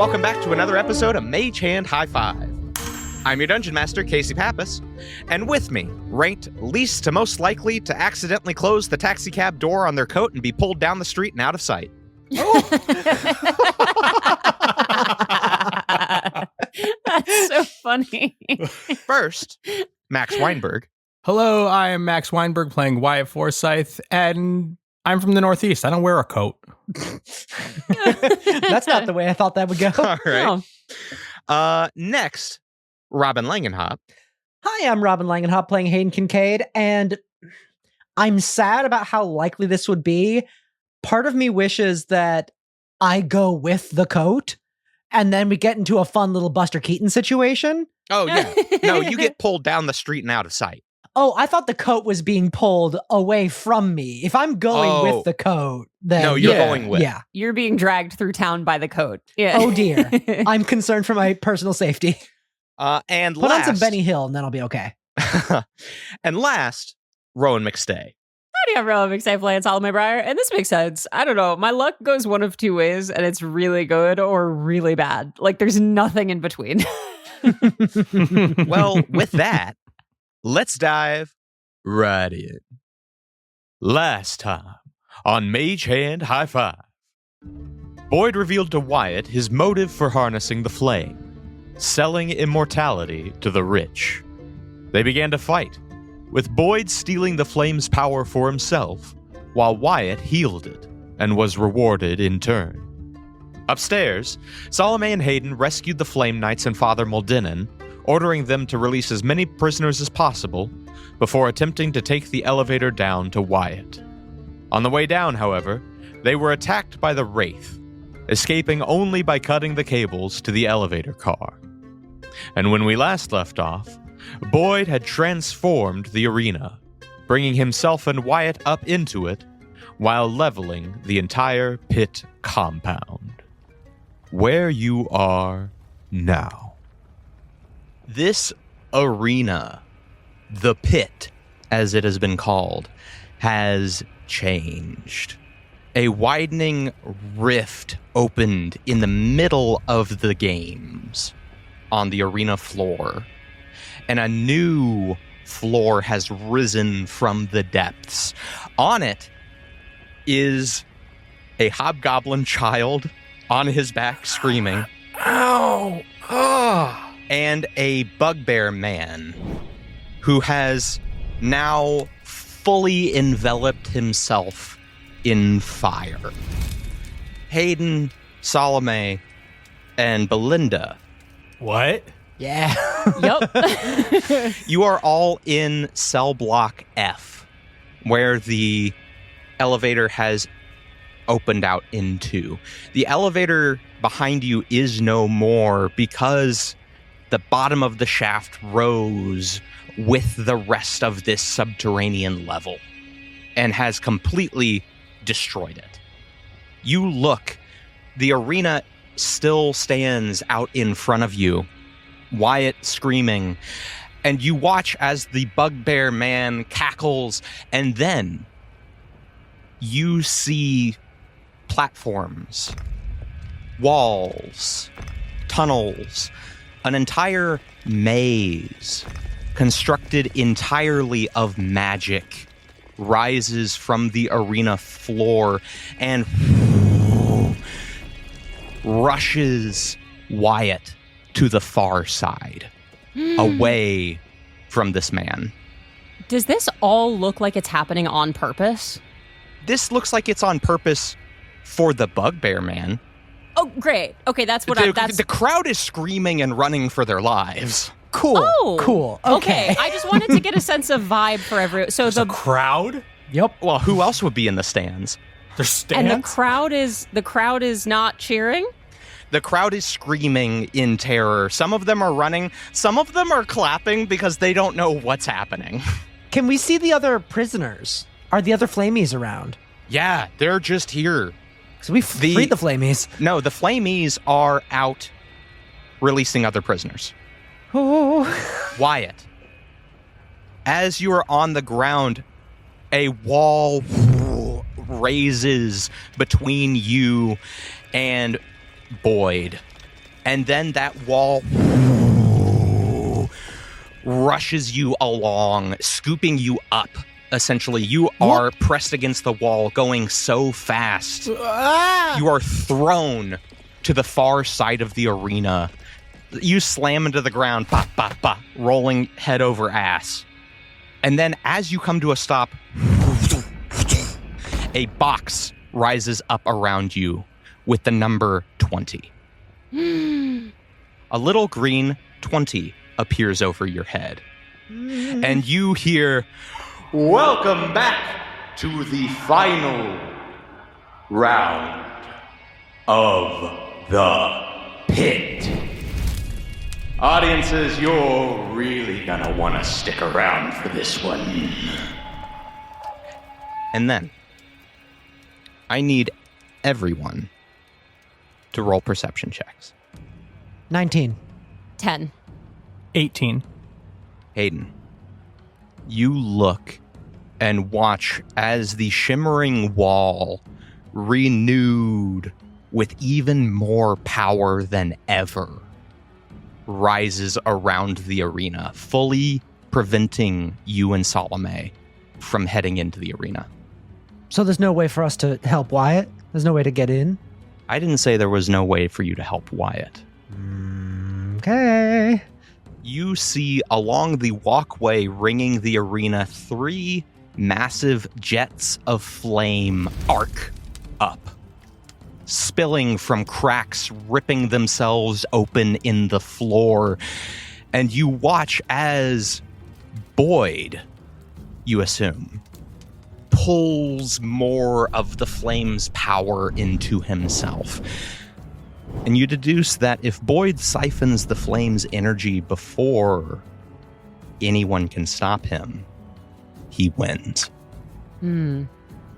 Welcome back to another episode of Mage Hand High Five. I'm your Dungeon Master, Casey Pappas, and with me, ranked least to most likely to accidentally close the taxicab door on their coat and be pulled down the street and out of sight. Oh. That's so funny. First, Max Weinberg. Hello, I am Max Weinberg playing Wyatt Forsyth, and I'm from the Northeast. I don't wear a coat. That's not the way I thought that would go. All right. No. Next, Robin Langenhop. Hi, I'm Robin Langenhop playing Hayden Kincaid, and I'm sad about how likely this would be. Part of me wishes that I go with the coat, and then we get into a fun little Buster Keaton situation. Oh, yeah. No, you get pulled down the street and out of sight. Oh, I thought the coat was being pulled away from me. If I'm going with the coat, then... No, you're going with. Yeah. You're being dragged through town by the coat. Yeah. Oh, dear. I'm concerned for my personal safety. And Put last... on some Benny Hill, and then I'll be okay. And last, Rowan McStay. Howdy, I'm Rowan McStay playing Salome, and this makes sense. I don't know. My luck goes one of two ways, and it's really good or really bad. Like, there's nothing in between. Well, with that, let's dive right in. Last time on Mage Hand High Five, Boyd revealed to Wyatt his motive for harnessing the flame, selling immortality to the rich. They began to fight, with Boyd stealing the flame's power for himself, while Wyatt healed it and was rewarded in turn. Upstairs, Salome and Hayden rescued the Flame Knights and Father Muldinan, ordering them to release as many prisoners as possible before attempting to take the elevator down to Wyatt. On the way down, however, they were attacked by the Wraith, escaping only by cutting the cables to the elevator car. And when we last left off, Boyd had transformed the arena, bringing himself and Wyatt up into it while leveling the entire pit compound. Where you are now. This arena, the pit, as it has been called, has changed. A widening rift opened in the middle of the games on the arena floor, and a new floor has risen from the depths. On it is a hobgoblin child on his back screaming, "Ow! Ah!" and a bugbear man who has now fully enveloped himself in fire. Hayden, Salome, and Belinda. What? Yeah. Yep. You are all in cell block F, where the elevator has opened out into. The elevator behind you is no more because the bottom of the shaft rose with the rest of this subterranean level and has completely destroyed it. You look, the arena still stands out in front of you, Wyatt screaming, and you watch as the bugbear man cackles, and then you see platforms, walls, tunnels, an entire maze constructed entirely of magic rises from the arena floor and rushes Wyatt to the far side, away from this man. Does this all look like it's happening on purpose? This looks like it's on purpose for the bugbear man. Oh, great. Okay, that's what The crowd is screaming and running for their lives. Cool. Oh, cool. Okay. I just wanted to get a sense of vibe for everyone. So There's a crowd? Yep. Well, who else would be in the stands? There's stands? And the crowd is not cheering? The crowd is screaming in terror. Some of them are running. Some of them are clapping because they don't know what's happening. Can we see the other prisoners? Are the other flamies around? Yeah, they're just here. So we freed the flamies. No, the flamies are out releasing other prisoners. Oh. Wyatt, as you are on the ground, a wall raises between you and Boyd. And then that wall rushes you along, scooping you up. Essentially, you are pressed against the wall, going so fast. You are thrown to the far side of the arena. You slam into the ground, bah, bah, bah, rolling head over ass. And then as you come to a stop, a box rises up around you with the number 20. A little green 20 appears over your head. And you hear, "Welcome back to the final round of the pit. Audiences, you're really gonna want to stick around for this one." And then, I need everyone to roll perception checks. 19. 10. 18. Hayden, you look and watch as the shimmering wall, renewed with even more power than ever, rises around the arena, fully preventing you and Salome from heading into the arena. So there's no way for us to help Wyatt? There's no way to get in? I didn't say there was no way for you to help Wyatt. Okay. You see along the walkway ringing the arena 3 massive jets of flame arc up, spilling from cracks, ripping themselves open in the floor. And you watch as Boyd, you assume, pulls more of the flame's power into himself. And you deduce that if Boyd siphons the flame's energy before anyone can stop him, he wins.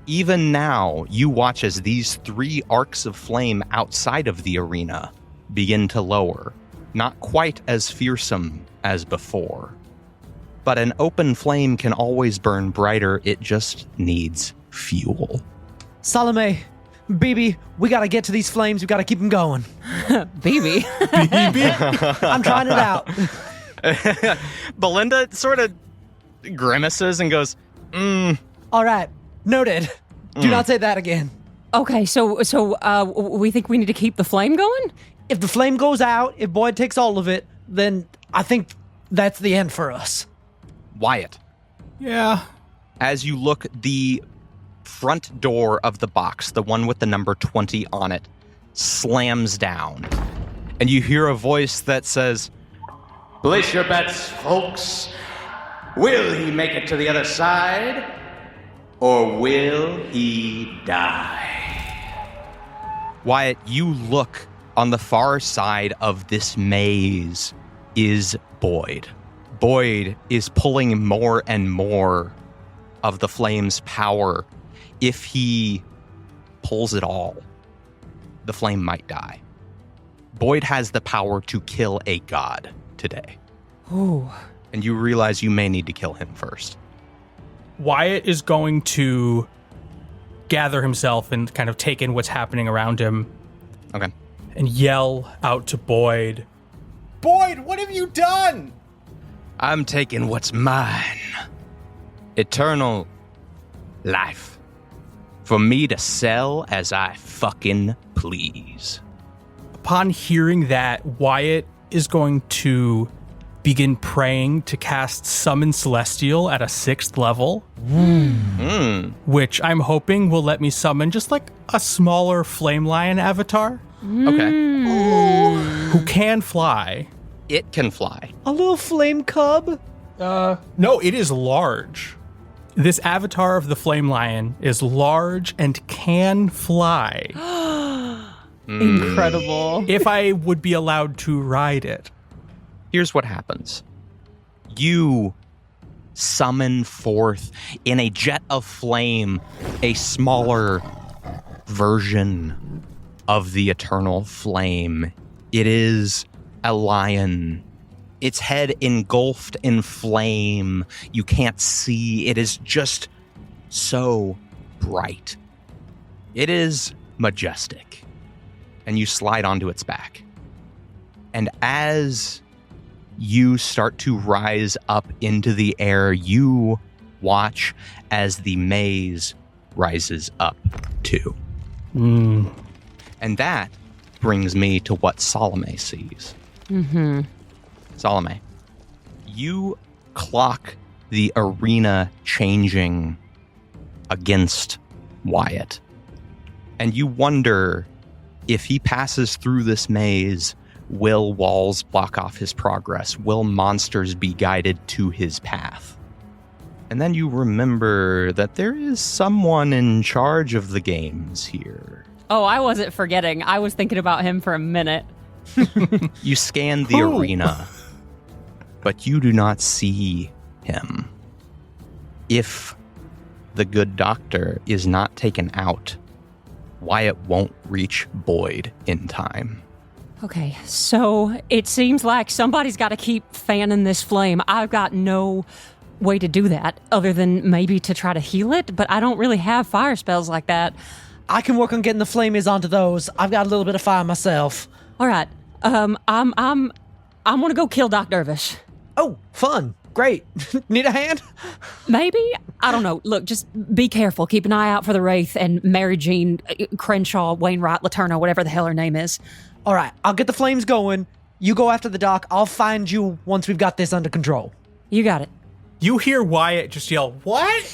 Even now, you watch as these 3 arcs of flame outside of the arena begin to lower. Not quite as fearsome as before. But an open flame can always burn brighter. It just needs fuel. Salome, BB, we gotta get to these flames. We gotta keep them going. Baby. I'm trying it out. Belinda sort of grimaces and goes, All right, noted. Do not say that again. Okay, so we think we need to keep the flame going? If the flame goes out, if Boyd takes all of it, then I think that's the end for us. Wyatt. Yeah. As you look, the front door of the box, the one with the number 20 on it, slams down. And you hear a voice that says, "Place your bets, folks. Will he make it to the other side? Or will he die?" Wyatt, you look on the far side of this maze is Boyd. Boyd is pulling more and more of the flame's power. If he pulls it all, the flame might die. Boyd has the power to kill a god today. Ooh. And you realize you may need to kill him first. Wyatt is going to gather himself and kind of take in what's happening around him Okay. and yell out to Boyd, "Boyd, what have you done?" I'm taking what's mine. Eternal life. For me to sell as I fucking please. Upon hearing that, Wyatt is going to begin praying to cast Summon Celestial at a 6th level, which I'm hoping will let me summon just like a smaller Flame Lion avatar Okay. who can fly. It can fly. A little flame cub? No, it is large. This avatar of the Flame Lion is large and can fly. Incredible. If I would be allowed to ride it. Here's what happens. You summon forth in a jet of flame a smaller version of the eternal flame. It is a lion. Its head engulfed in flame. You can't see. It is just so bright. It is majestic. And you slide onto its back. And as you start to rise up into the air, you watch as the maze rises up too. And that brings me to what Salome sees. Salome, you clock the arena changing against Wyatt. And you wonder, if he passes through this maze, will walls block off his progress? Will monsters be guided to his path? And then you remember that there is someone in charge of the games here. Oh, I wasn't forgetting. I was thinking about him for a minute. You scan the arena, but you do not see him. If the good doctor is not taken out, Wyatt won't reach Boyd in time. Okay, so it seems like somebody's got to keep fanning this flame. I've got no way to do that other than maybe to try to heal it, but I don't really have fire spells like that. I can work on getting the flamies onto those. I've got a little bit of fire myself. All right, I'm gonna go kill Doc Dervish. Oh, fun. Great. Need a hand? Maybe? I don't know. Look, just be careful. Keep an eye out for the Wraith and Mary Jean Crenshaw, Wainwright, Laterno, whatever the hell her name is. All right, I'll get the flames going. You go after the doc. I'll find you once we've got this under control. You got it. You hear Wyatt just yell, "What?"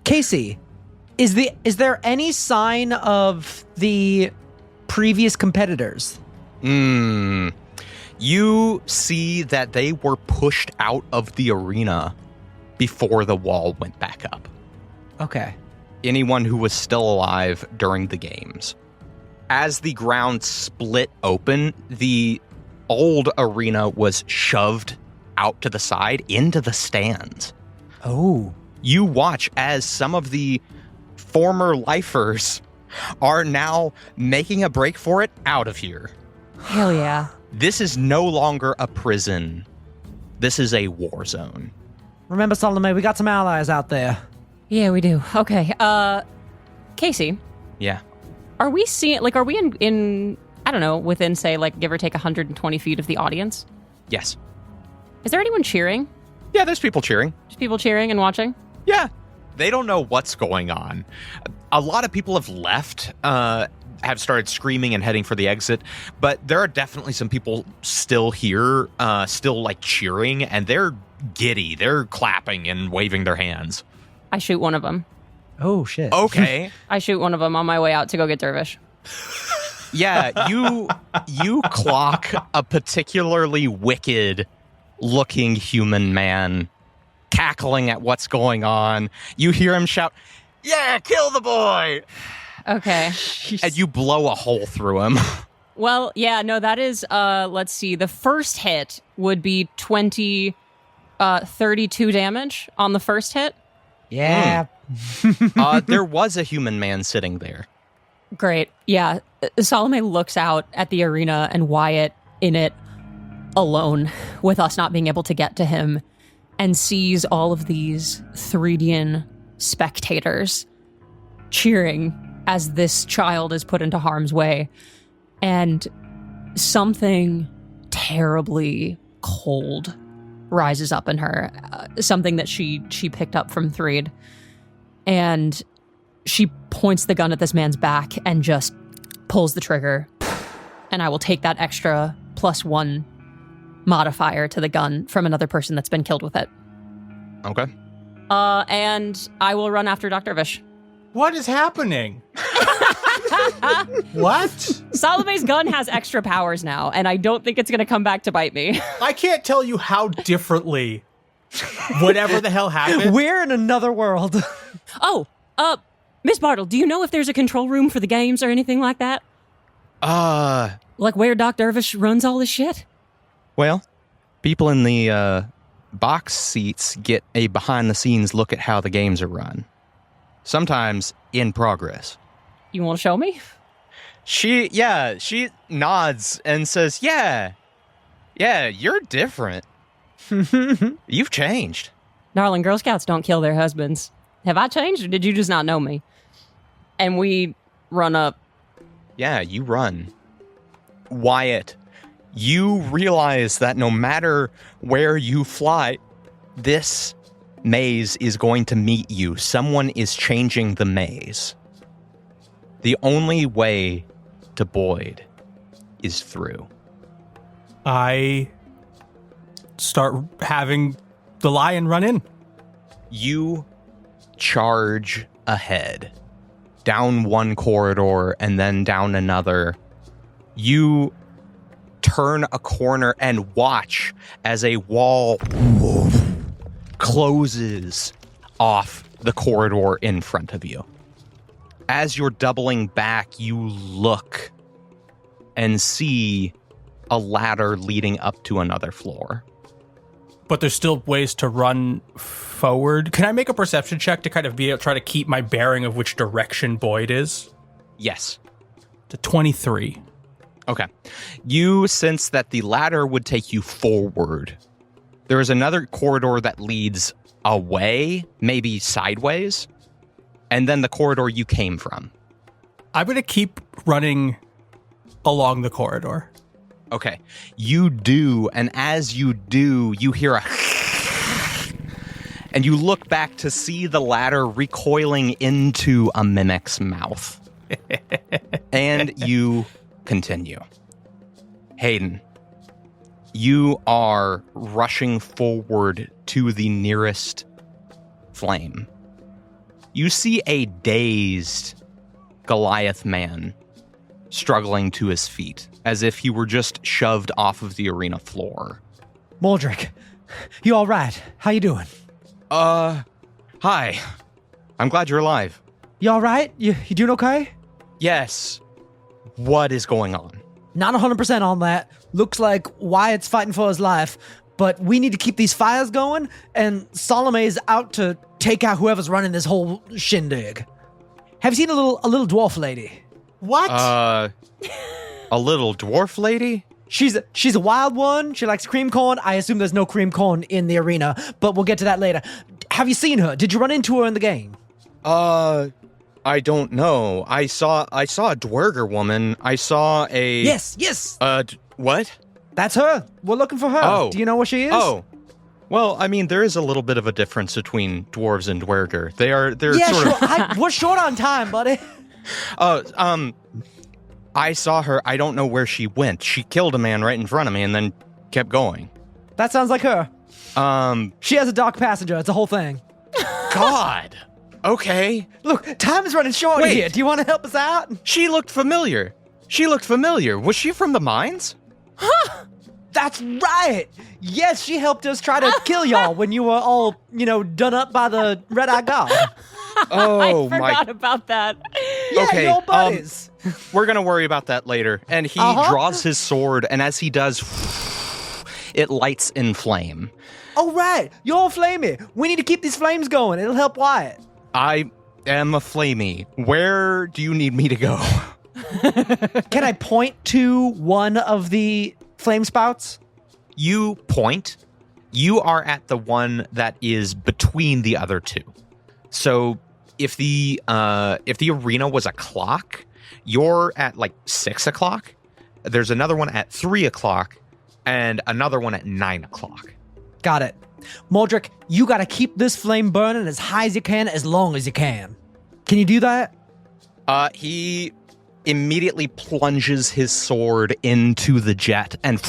Casey, is there any sign of the previous competitors? You see that they were pushed out of the arena before the wall went back up. Okay. Anyone who was still alive during the games. As the ground split open, the old arena was shoved out to the side into the stands. Oh. You watch as some of the former lifers are now making a break for it out of here. Hell yeah. This is no longer a prison. This is a war zone. Remember, Salome, we got some allies out there. Yeah, we do. Okay. Casey. Yeah. Are we seeing, like, are we in I don't know, within, say, like, give or take 120 feet of the audience? Yes. Is there anyone cheering? Yeah, there's people cheering. Just people cheering and watching? Yeah. They don't know what's going on. A lot of people have left, have started screaming and heading for the exit, but there are definitely some people still here, still, like, cheering, and they're giddy. They're clapping and waving their hands. I shoot one of them. Oh, shit. Okay. I shoot one of them on my way out to go get Dervish. Yeah, you clock a particularly wicked-looking human man cackling at what's going on. You hear him shout, "Yeah, kill the boy!" Okay. And you blow a hole through him. Well, yeah, no, that is, let's see, the first hit would be 32 damage on the first hit. Yeah. There was a human man sitting there. Great. Yeah. Salome looks out at the arena and Wyatt in it alone with us not being able to get to him and sees all of these Threedian spectators cheering as this child is put into harm's way. And something terribly cold rises up in her, something that she picked up from Threed. And she points the gun at this man's back and just pulls the trigger. And I will take that extra +1 modifier to the gun from another person that's been killed with it. Okay. And I will run after Dr. Vish. What is happening? What? Salome's gun has extra powers now, and I don't think it's going to come back to bite me. I can't tell you how differently whatever the hell happened. We're in another world. Oh, Miss Bartle, do you know if there's a control room for the games or anything like that? Like where Dr. Dervish runs all this shit? Well, people in the box seats get a behind-the-scenes look at how the games are run. Sometimes in progress. You want to show me? She nods and says, yeah, you're different. You've changed. Darling, Girl Scouts don't kill their husbands. Have I changed or did you just not know me? And we run up. Yeah, you run. Wyatt, you realize that no matter where you fly, this maze is going to meet you. Someone is changing the maze. The only way to Boyd is through. I start having the lion run in. You charge ahead, down one corridor and then down another. You turn a corner and watch as a wall closes off the corridor in front of you. As you're doubling back, you look and see a ladder leading up to another floor. But there's still ways to run forward. Can I make a perception check to kind of be able to try to keep my bearing of which direction Boyd is? Yes. To 23. Okay. You sense that the ladder would take you forward. There is another corridor that leads away, maybe sideways, and then the corridor you came from. I'm going to keep running along the corridor. Okay. You do, and as you do, you hear a and you look back to see the ladder recoiling into a mimic's mouth. And you continue. Hayden, you are rushing forward to the nearest flame. You see a dazed Goliath man struggling to his feet, as if he were just shoved off of the arena floor. Moldrick, you all right? How you doing? Hi. I'm glad you're alive. You all right? You doing okay? Yes. What is going on? Not 100% on that. Looks like Wyatt's fighting for his life, but we need to keep these fires going, and Salome is out to take out whoever's running this whole shindig. Have you seen a little dwarf lady? What? A little dwarf lady? She's a wild one. She likes cream corn. I assume there's no cream corn in the arena, but we'll get to that later. Have you seen her? Did you run into her in the game? I don't know. I saw a dwerger woman. I saw a... Yes. What? That's her. We're looking for her. Oh. Do you know where she is? Oh. Well, I mean, there is a little bit of a difference between dwarves and dwerger. They're Yeah, sort sure. We're short on time, buddy. I saw her. I don't know where she went. She killed a man right in front of me and then kept going. That sounds like her. She has a dark passenger. It's a whole thing. God. Okay. Look, time is running short Wait. here. Do you want to help us out? She looked familiar. Was she from the mines? That's right. Yes, she helped us try to kill y'all when you were all, done up by the red-eyed god. Oh, I forgot about that. Yeah, Okay, your buddies. We're going to worry about that later. And he draws his sword, and as he does, it lights in flame. Oh, right. You're all flamey. We need to keep these flames going. It'll help Wyatt. I am a flamey. Where do you need me to go? Can I point to one of the flame spouts? You point. You are at the one that is between the other two. So if the arena was a clock, you're at like 6 o'clock. There's another one at 3 o'clock and another one at 9 o'clock. Got it. Moldrick, you gotta keep this flame burning as high as you can, as long as you can. Can you do that? He immediately plunges his sword into the jet and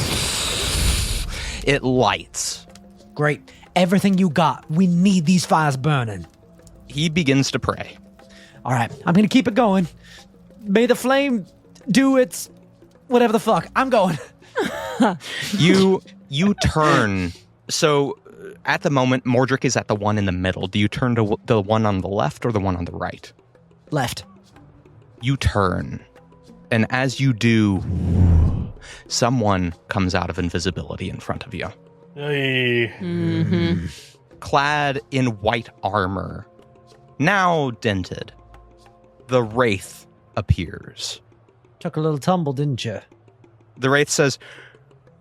it lights. Great. Everything you got. We need these fires burning. He begins to pray. All right. I'm gonna keep it going. May the flame do its whatever the fuck. I'm going. You turn. So at the moment, Mordrick is at the one in the middle. Do you turn to the one on the left or the one on the right? Left. You turn. And as you do, someone comes out of invisibility in front of you. Hey. Mm-hmm. Clad in white armor, now dented, the Wraith appears. Took a little tumble, didn't you? The Wraith says,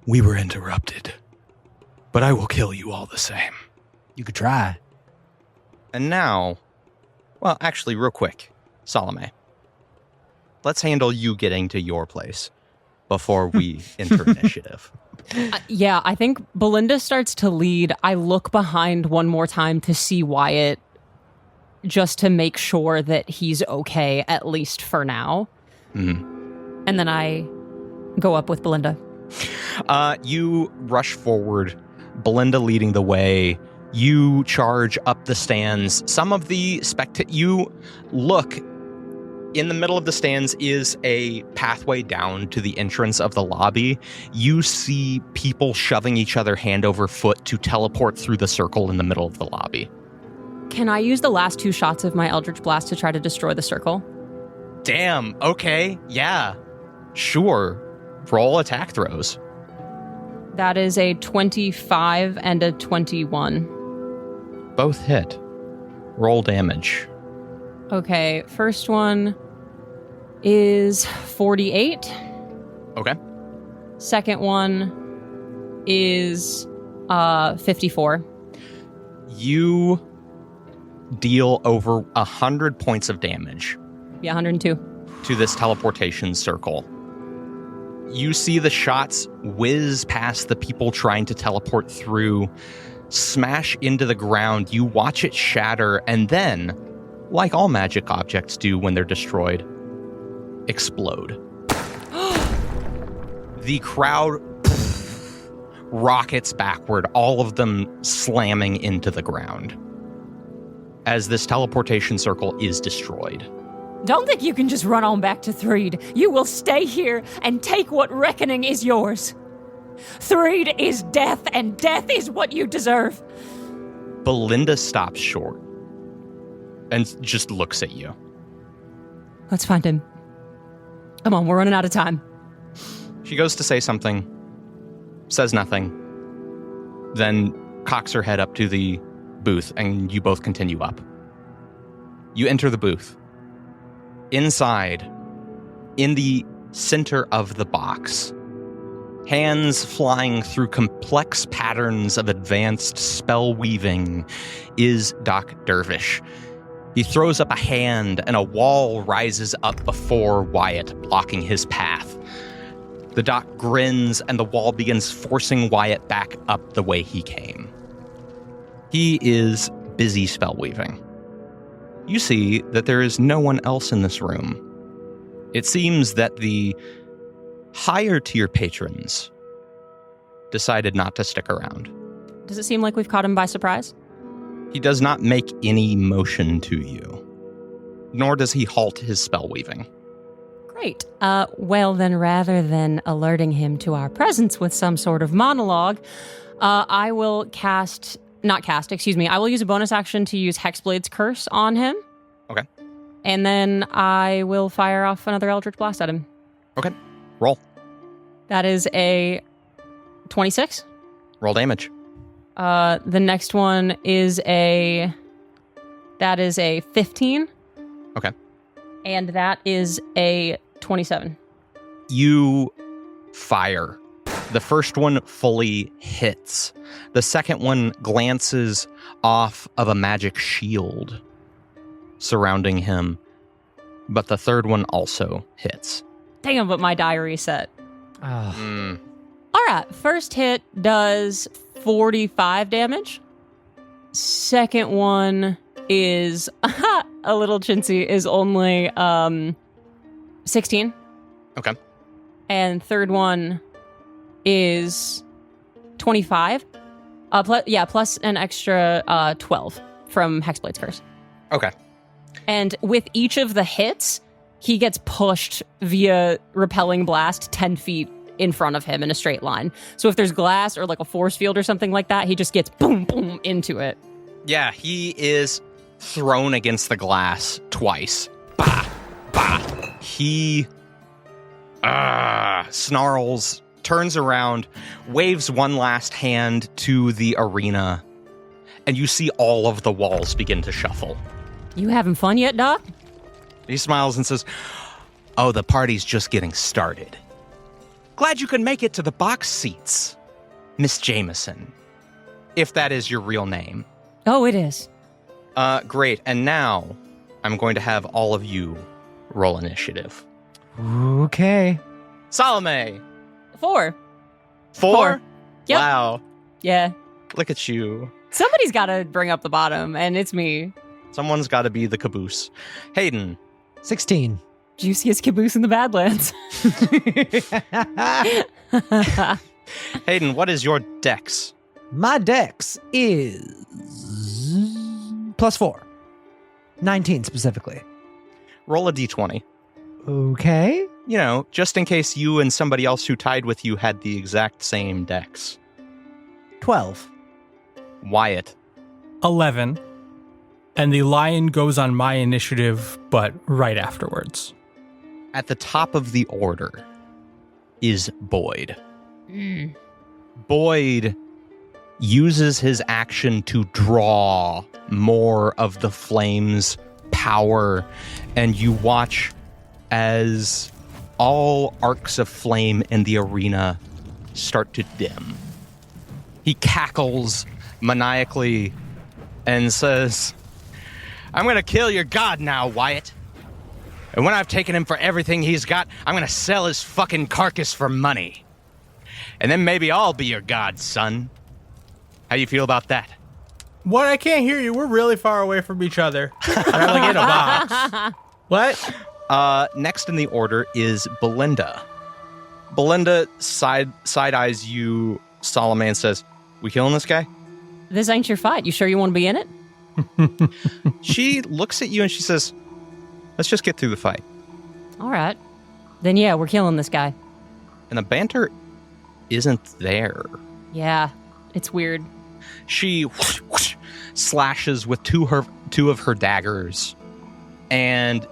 "We were interrupted, but I will kill you all the same." You could try. And now, well, actually, real quick, Salome, let's handle you getting to your place. before we enter initiative. Yeah, I think Belinda starts to lead. I look behind one more time to see Wyatt, just to make sure that he's okay, at least for now. Mm-hmm. And then I go up with Belinda. You rush forward, Belinda leading the way. You charge up the stands. Some of the you look. In the middle of the stands is a pathway down to the entrance of the lobby. You see people shoving each other hand over foot to teleport through the circle in the middle of the lobby. Can I use the last 2 shots of my Eldritch Blast to try to destroy the circle? Damn, okay, yeah. Sure. Roll attack throws. That is a 25 and a 21. Both hit. Roll damage. Okay, first one is 48. Okay. Second one is 54. You deal over 100 points of damage. Yeah, 102. To this teleportation circle. You see the shots whiz past the people trying to teleport through, smash into the ground. You watch it shatter, and then, like all magic objects do when they're destroyed, explode. The crowd rockets backward, all of them slamming into the ground as this teleportation circle is destroyed. Don't think you can just run on back to Threed. You will stay here and take what reckoning is yours. Threed is death, and death is what you deserve. Belinda stops short and just looks at you. Let's find him. Come on, we're running out of time. She goes to say something, says nothing, then cocks her head up to the booth, and you both continue up. You enter the booth. Inside, in the center of the box, hands flying through complex patterns of advanced spell weaving, is Doc Dervish. He throws up a hand, and a wall rises up before Wyatt, blocking his path. The doc grins, and the wall begins forcing Wyatt back up the way he came. He is busy spellweaving. You see that there is no one else in this room. It seems that the higher tier patrons decided not to stick around. Does it seem like we've caught him by surprise? He does not make any motion to you, nor does he halt his spellweaving. Great. Well, then, rather than alerting him to our presence with some sort of monologue, I will I will use a bonus action to use Hexblade's Curse on him. Okay. And then I will fire off another Eldritch Blast at him. Okay. Roll. That is a 26. Roll damage. The next one is a 15. Okay. And that is a 27. You fire. The first one fully hits. The second one glances off of a magic shield surrounding him, but the third one also hits. Damn, but my die reset. Oh. All right, first hit does 45 damage. Second one is a little chintzy, is only 16. Okay. And third one is 25. Plus an extra 12 from Hexblade's Curse. Okay. And with each of the hits, he gets pushed via repelling blast 10 feet in front of him in a straight line. So if there's glass or like a force field or something like that, he just gets boom, boom into it. Yeah, he is thrown against the glass twice. Bah! Bah! He snarls, turns around, waves one last hand to the arena, and you see all of the walls begin to shuffle. You having fun yet, Doc? He smiles and says, "Oh, the party's just getting started. Glad you could make it to the box seats, Miss Jameson, if that is your real name." Oh, it is. Great. And now I'm going to have all of you roll initiative. Okay. Salome. 4. 4? Yep. Wow. Yeah. Look at you. Somebody's got to bring up the bottom, and it's me. Someone's got to be the caboose. Hayden. 16. Juiciest caboose in the Badlands. Hayden, what is your dex? My dex is +4. 19 specifically. Roll a d20. Okay. You know, just in case you and somebody else who tied with you had the exact same dex. 12. Wyatt. 11. And the lion goes on my initiative, but right afterwards. At the top of the order is Boyd. Boyd uses his action to draw more of the flame's power, and you watch as all arcs of flame in the arena start to dim. He cackles maniacally and says, "I'm going to kill your god now, Wyatt. And when I've taken him for everything he's got, I'm going to sell his fucking carcass for money. And then maybe I'll be your god, son. How you feel about that?" What? I can't hear you. We're really far away from each other. I'm like in a box. What? Next in the order is Belinda. Belinda side-eyes you, Salome, and says, "We killing this guy?" This ain't your fight. You sure you want to be in it? She looks at you and she says, "Let's just get through the fight." All right. Then yeah, we're killing this guy. And the banter isn't there. Yeah, it's weird. She whoosh, whoosh, slashes with two of her daggers, and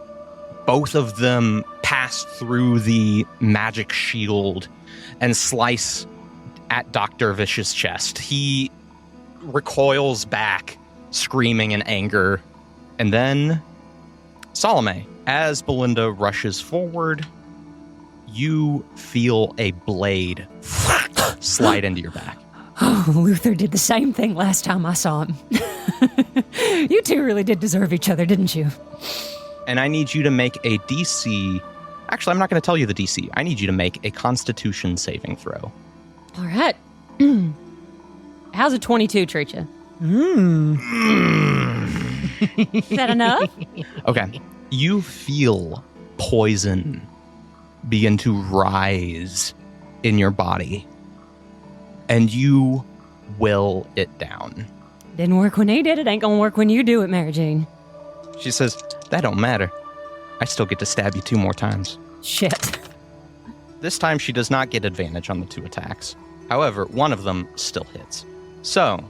both of them pass through the magic shield and slice at Dr. Vicious' chest. He recoils back, screaming in anger. And then, Salome, as Belinda rushes forward, you feel a blade slide into your back. Oh, Luther did the same thing last time I saw him. You two really did deserve each other, didn't you? And I need you to make a DC. Actually, I'm not going to tell you the DC. I need you to make a Constitution saving throw. All right. How's a 22 treat you? Is that enough? Okay. You feel poison begin to rise in your body, and you will it down. Didn't work when he did it. Ain't gonna work when you do it, Mary Jane. She says, "That don't matter. I still get to stab you 2 more times." Shit. This time she does not get advantage on the 2 attacks. However, one of them still hits. So,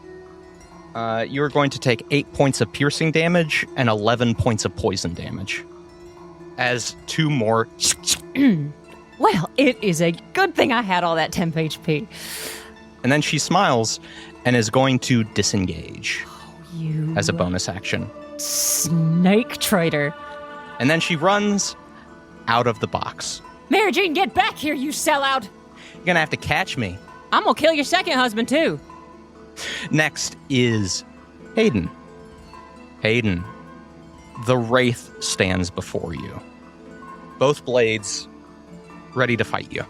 you're going to take 8 points of piercing damage and 11 points of poison damage. As 2 more... Well, it is a good thing I had all that temp HP. And then she smiles and is going to disengage You as a bonus action. snake traitor. And then she runs out of the box. Mary Jane, get back here, you sellout. You're going to have to catch me. I'm gonna kill your second husband, too. Next is Hayden. Hayden, the Wraith stands before you. Both blades ready to fight you.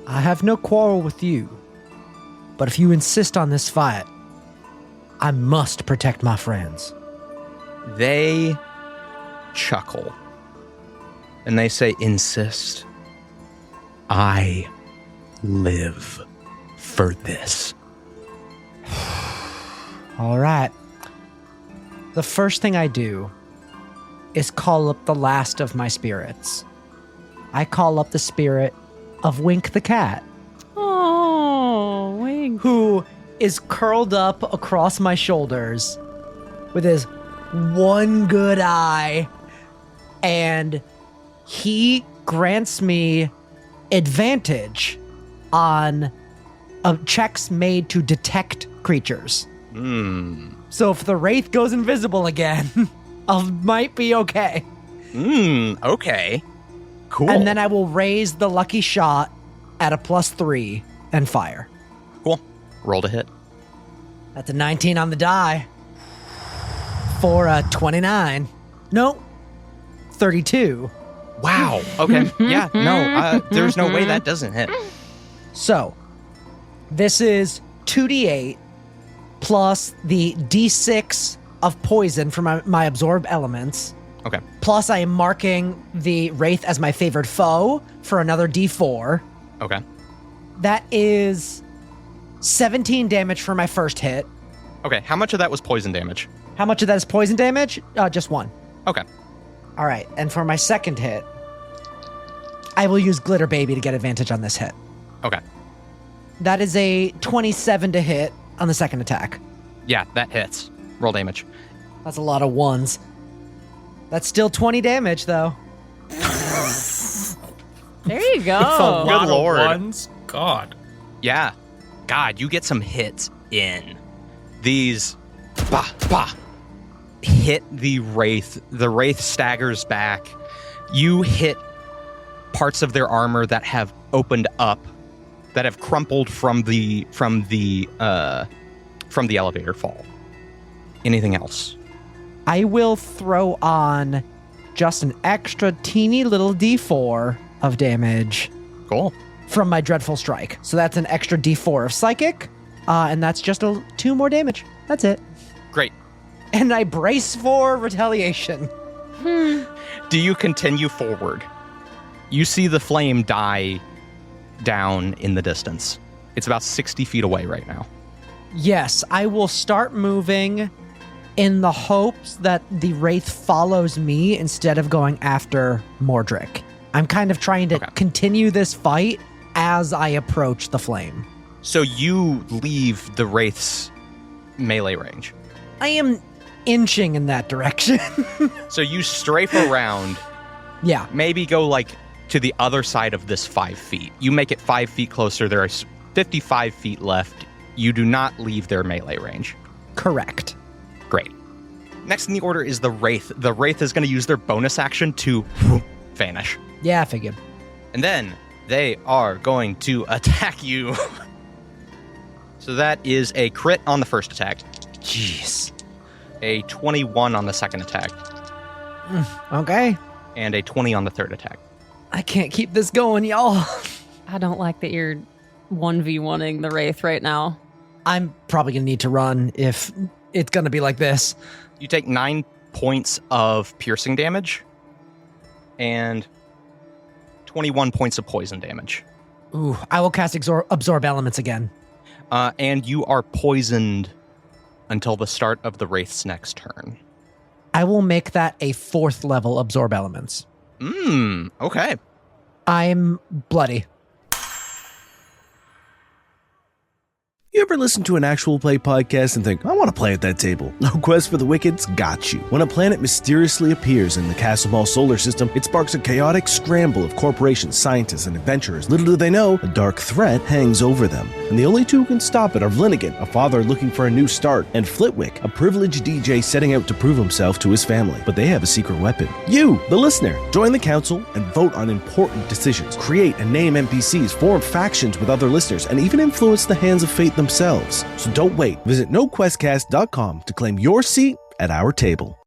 I have no quarrel with you, but if you insist on this fight, I must protect my friends. They chuckle and they say, "Insist. I live for this." All right. The first thing I do is call up the last of my spirits. I call up the spirit of Wink the cat, Oh, Wink. who is curled up across my shoulders with his one good eye, and he grants me advantage on checks made to detect creatures. So if the Wraith goes invisible again, I might be okay. Okay. Cool. And then I will raise the lucky shot at a +3 and fire. Cool. Roll to hit. That's a 19 on the die. For a 29. No, 32. Wow. Okay. Yeah. No. There's no way that doesn't hit. So, this is 2d8 plus the d6 of poison for my absorb elements. Okay. Plus, I am marking the Wraith as my favored foe for another d4. Okay. That is 17 damage for my first hit. Okay. How much of that was poison damage? How much of that is poison damage? Just 1. Okay. All right. And for my second hit, I will use Glitter Baby to get advantage on this hit. Okay. That is a 27 to hit on the second attack. Yeah, that hits. Roll damage. That's a lot of ones. That's still 20 damage, though. There you go. Good lord. Ones. God. Yeah. God, you get some hits in. These bah, bah, hit the Wraith. The Wraith staggers back. You hit parts of their armor that have opened up, that have crumpled from the elevator fall. Anything else? I will throw on just an extra teeny little d4 of damage Cool. from my Dreadful Strike. So that's an extra d4 of Psychic, and that's just 2 more damage. That's it. Great. And I brace for retaliation. Do you continue forward? You see the flame die down in the distance. It's about 60 feet away right now. Yes, I will start moving in the hopes that the Wraith follows me instead of going after Mordric. I'm kind of trying to continue this fight as I approach the flame. So you leave the Wraith's melee range. I am inching in that direction. So you strafe around, Yeah. maybe go like to the other side of this 5 feet. You make it 5 feet closer. There are 55 feet left. You do not leave their melee range. Correct. Great. Next in the order is the Wraith. The Wraith is going to use their bonus action to vanish. Yeah, I figured. And then they are going to attack you. So that is a crit on the first attack. Jeez. A 21 on the second attack. Okay. And a 20 on the third attack. I can't keep this going, y'all. I don't like that you're 1v1ing the Wraith right now. I'm probably going to need to run if it's going to be like this. You take 9 points of piercing damage and 21 points of poison damage. Ooh, I will cast Absorb Elements again. And you are poisoned until the start of the Wraith's next turn. I will make that a 4th level Absorb Elements. Okay. I'm bloody. You ever listen to an actual play podcast and think, I want to play at that table? No Quest for the Wicked's got you. When a planet mysteriously appears in the Castle solar system, it sparks a chaotic scramble of corporations, scientists, and adventurers. Little do they know, a dark threat hangs over them. And the only two who can stop it are Vlinigan, a father looking for a new start, and Flitwick, a privileged DJ setting out to prove himself to his family. But they have a secret weapon. You, the listener, join the council and vote on important decisions. Create and name NPCs, form factions with other listeners, and even influence the hands of fate themselves. So don't wait. Visit noquestcast.com to claim your seat at our table.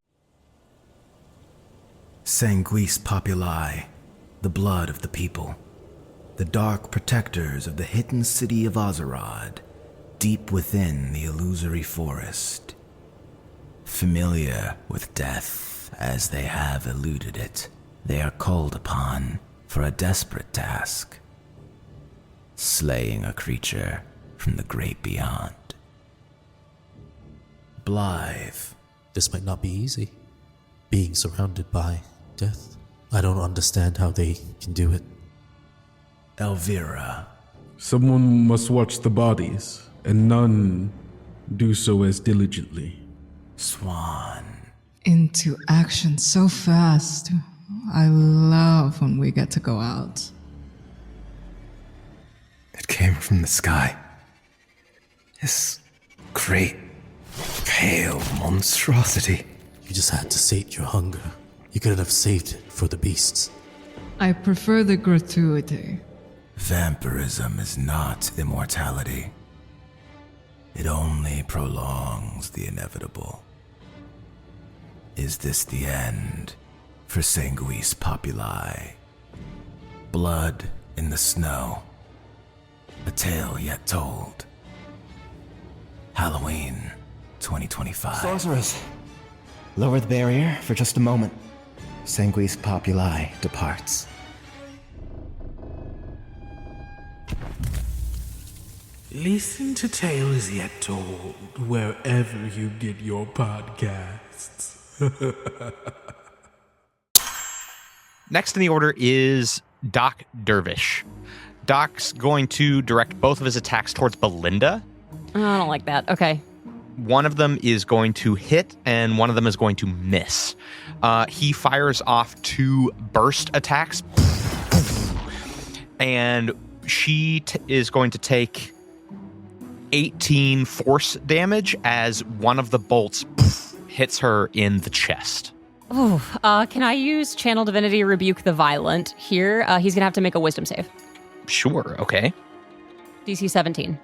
Sanguis Populi, the blood of the people. The dark protectors of the hidden city of Ozerod, deep within the illusory forest. Familiar with death as they have eluded it, they are called upon for a desperate task. Slaying a creature from the great beyond. Blythe. This might not be easy. Being surrounded by death. I don't understand how they can do it. Elvira. Someone must watch the bodies, and none do so as diligently. Swan. Into action so fast. I love when we get to go out. It came from the sky. This great, pale monstrosity. You just had to sate your hunger. You couldn't have saved it for the beasts. I prefer the gratuity. Vampirism is not immortality. It only prolongs the inevitable. Is this the end? for Sanguis Populi. Blood in the snow. A tale yet told. Halloween 2025. Sorceress, lower the barrier for just a moment. Sanguis Populi departs. Listen to Tales Yet Told wherever you get your podcasts. Next in the order is Doc Dervish. Doc's going to direct both of his attacks towards Belinda. Oh, I don't like that. Okay. One of them is going to hit, and one of them is going to miss. He fires off 2 burst attacks, and she is going to take 18 force damage as one of the bolts hits her in the chest. Oh, can I use Channel Divinity Rebuke the Violent here? He's going to have to make a wisdom save. Sure, okay. DC 17.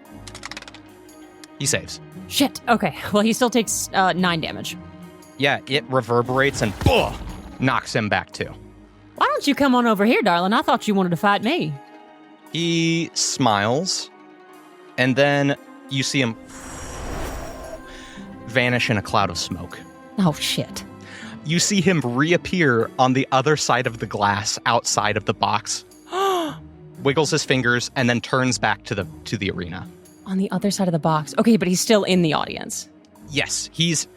He saves. Shit. Okay. Well, he still takes 9 damage. Yeah, it reverberates and knocks him back too. Why don't you come on over here, darling? I thought you wanted to fight me. He smiles, and then you see him vanish in a cloud of smoke. Oh, shit. You see him reappear on the other side of the glass outside of the box, wiggles his fingers, and then turns back to the arena. On the other side of the box. Okay, but he's still in the audience. Yes, he's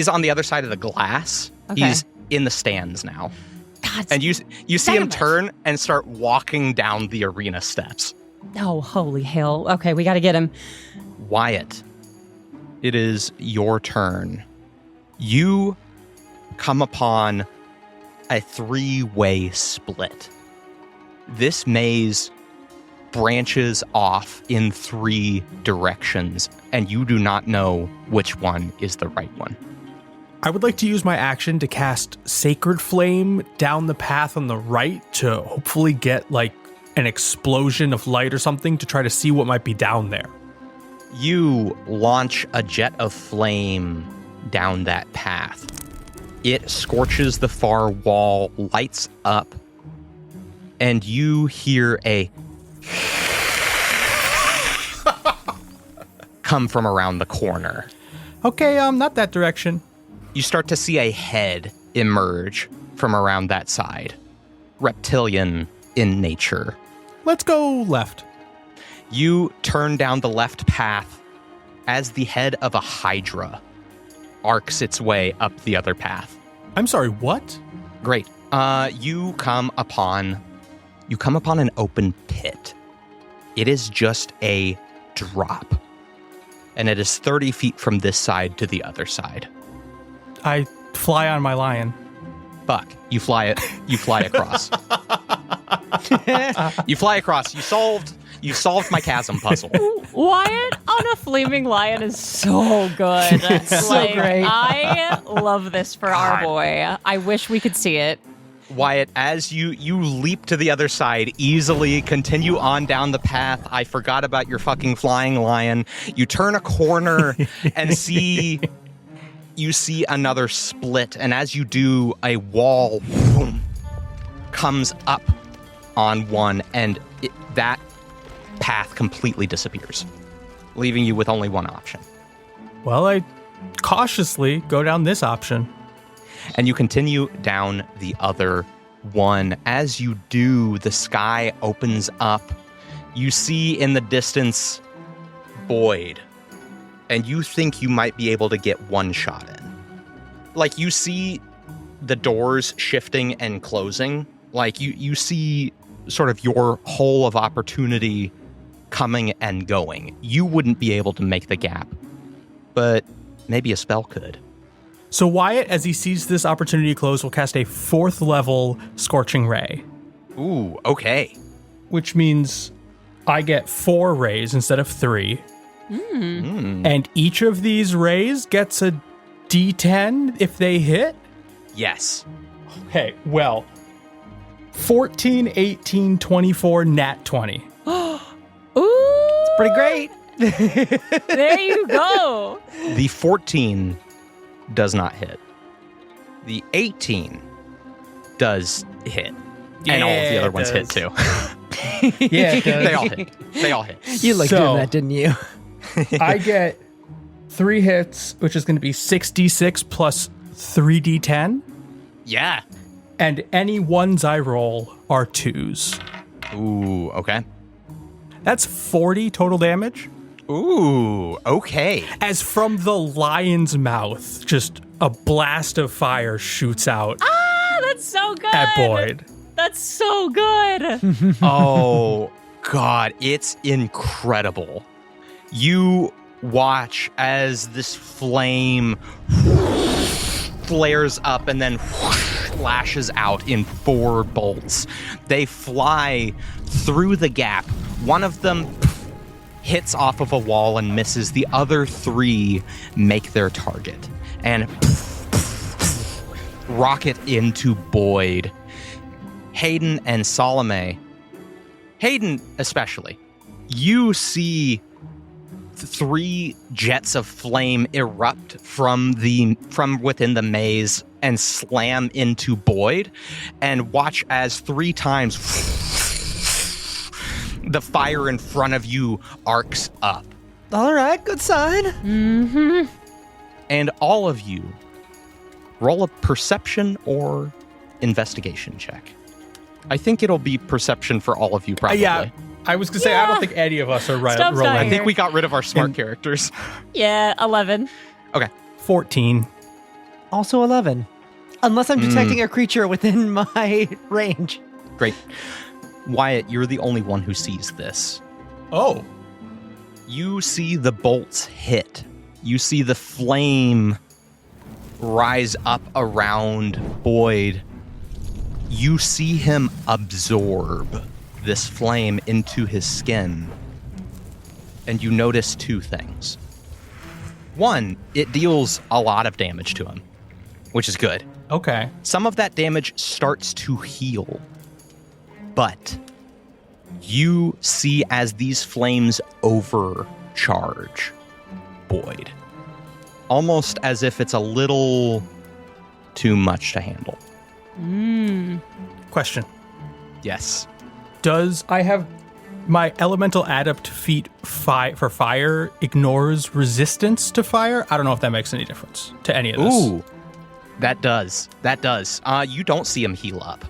on the other side of the glass. Okay. He's in the stands now. God, and you see him turn and start walking down the arena steps. Oh, holy hell. Okay, we got to get him. Wyatt, it is your turn. You come upon a 3-way split. This maze branches off in 3 directions, and you do not know which one is the right one. I would like to use my action to cast Sacred Flame down the path on the right to hopefully get like an explosion of light or something to try to see what might be down there. You launch a jet of flame down that path. It scorches the far wall, lights up, and you hear a come from around the corner. Okay, not that direction. You start to see a head emerge from around that side. Reptilian in nature. Let's go left. You turn down the left path as the head of a hydra arcs its way up the other path. I'm sorry, what? Great. You come upon an open pit. It is just a drop. And it is 30 feet from this side to the other side. I fly on my lion. Buck, you fly across. You fly across. You solved my chasm puzzle. Wyatt on a flaming lion is so good. So great. I love this for our boy. I wish we could see it. Wyatt, as you leap to the other side, easily continue on down the path. I forgot about your fucking flying lion. You turn a corner and see another split, and as you do, a wall comes up on one, and that path completely disappears, leaving you with only one option. Well, I cautiously go down this option. And you continue down the other one. As you do, the sky opens up. You see in the distance Boyd, and you think you might be able to get one shot in. Like, you see the doors shifting and closing. Like, you see sort of your hole of opportunity coming and going. You wouldn't be able to make the gap, but maybe a spell could. So Wyatt, as he sees this opportunity close, will cast a 4th level Scorching Ray. Ooh, okay. Which means I get 4 rays instead of 3. And each of these rays gets a D10 if they hit? Yes. Okay, well, 14, 18, 24, nat 20. Ooh, It's pretty great. there you go. The 14 does not hit. The 18 does hit. And all of the other ones hit too. Yeah, it does. They all hit. They all hit. You looked So- at that, didn't you? I get 3 hits, which is going to be 6d6 plus 3d10. Yeah. And any ones I roll are 2s. Ooh, okay. That's 40 total damage. Ooh, okay. As from the lion's mouth, just a blast of fire shoots out Ah, that's so good. at Boyd. That's so good. Oh, God, it's incredible. You watch as this flame flares up and then lashes out in 4 bolts. They fly through the gap. One of them hits off of a wall and misses. The other 3 make their target and rocket into Boyd. Hayden and Salome. Hayden especially. You see 3 jets of flame erupt from within the maze and slam into Boyd, and watch as 3 times the fire in front of you arcs up. All right, good sign. Mm-hmm. And all of you roll a perception or investigation check. I think it'll be perception for all of you, probably. Yeah, I was going to say, I don't think any of us are Stubbs rolling. not I think we got rid of our smart characters. Yeah, 11. Okay. 14. Also 11. Unless I'm detecting a creature within my range. Great. Wyatt, you're the only one who sees this. Oh. You see the bolts hit. You see the flame rise up around Boyd. You see him absorb this flame into his skin. And you notice 2 things. 1, it deals a lot of damage to him, which is good. Okay. Some of that damage starts to heal. But you see as these flames overcharge Boyd. Almost as if it's a little too much to handle. Question. Yes. Does I have my elemental adept feat for fire ignores resistance to fire? I don't know if that makes any difference to any of this. Ooh. That does. That does. You don't see him heal up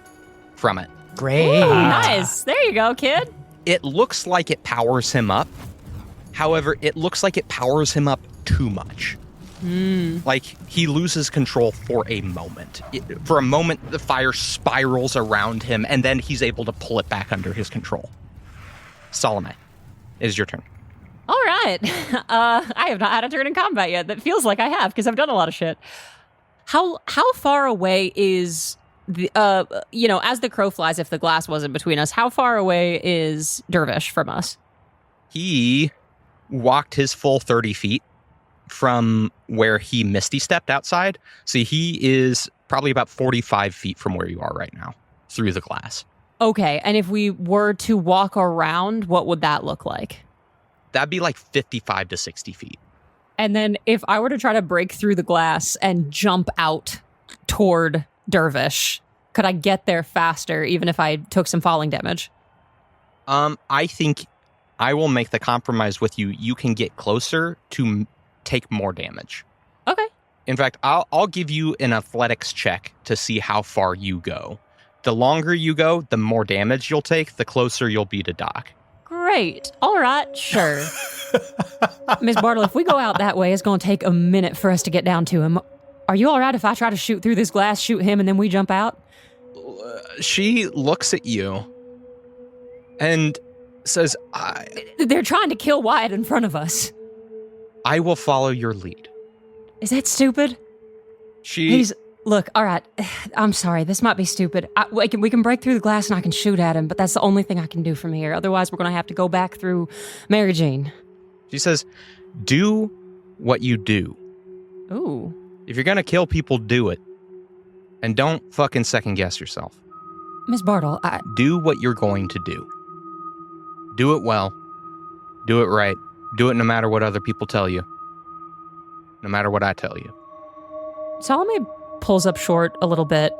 from it. Great. Nice. There you go, kid. It looks like it powers him up. However, it looks like it powers him up too much. Like he loses control for a moment. For a moment, the fire spirals around him, and then he's able to pull it back under his control. Salome, it is your turn. All right. I have not had a turn in combat yet. That feels like I have because I've done a lot of shit. How far away is the as the crow flies, if the glass wasn't between us, how far away is Dervish from us? He walked his full 30 feet from where he Misty stepped outside. So he is probably about 45 feet from where you are right now through the glass. Okay. And if we were to walk around, what would that look like? That'd be like 55 to 60 feet. And then if I were to try to break through the glass and jump out toward Dervish, could I get there faster even if I took some falling damage? I think I will make the compromise with you. You can get closer to take more damage. Okay. In fact, I'll give you an athletics check to see how far you go. The longer you go, the more damage you'll take, the closer you'll be to Doc. Great. All right. Sure. Miss Bartle, if we go out that way, it's going to take a minute for us to get down to him. Are you all right if I try to shoot through this glass, shoot him, and then we jump out? She looks at you and says, They're trying to kill Wyatt in front of us. I will follow your lead. Is that stupid? Look, all right. I'm sorry. This might be stupid. We can break through the glass and I can shoot at him, but that's the only thing I can do from here. Otherwise, we're going to have to go back through Mary Jane. She says, do what you do. Ooh. If you're going to kill people, do it. And don't fucking second guess yourself. Miss Bartle, do what you're going to do. Do it well. Do it right. Do it no matter what other people tell you. No matter what I tell you. Salome pulls up short a little bit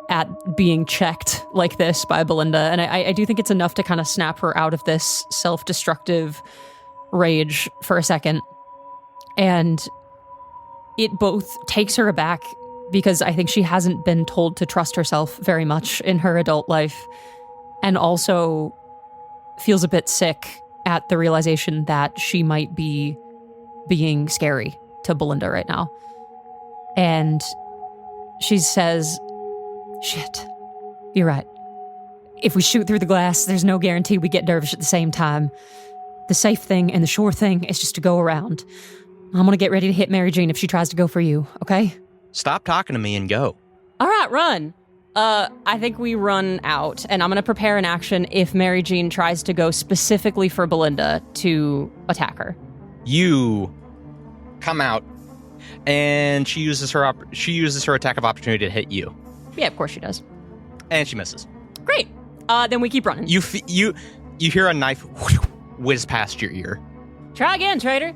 at being checked like this by Belinda. And I do think it's enough to kind of snap her out of this self-destructive rage for a second. And it both takes her aback because I think she hasn't been told to trust herself very much in her adult life, and also feels a bit sick at the realization that she might be being scary to Belinda right now. And she says, "Shit, you're right. If we shoot through the glass, there's no guarantee we get Dervish at the same time. The safe thing and the sure thing is just to go around. I'm gonna get ready to hit Mary Jean if she tries to go for you, okay?" Stop talking to me and go. All right, run. I think we run out, and I'm gonna prepare an action if Mary Jean tries to go specifically for Belinda to attack her. You come out, and she uses her attack of opportunity to hit you. Yeah, of course she does. And she misses. Great. Then we keep running. You hear a knife whiz past your ear. Try again, traitor.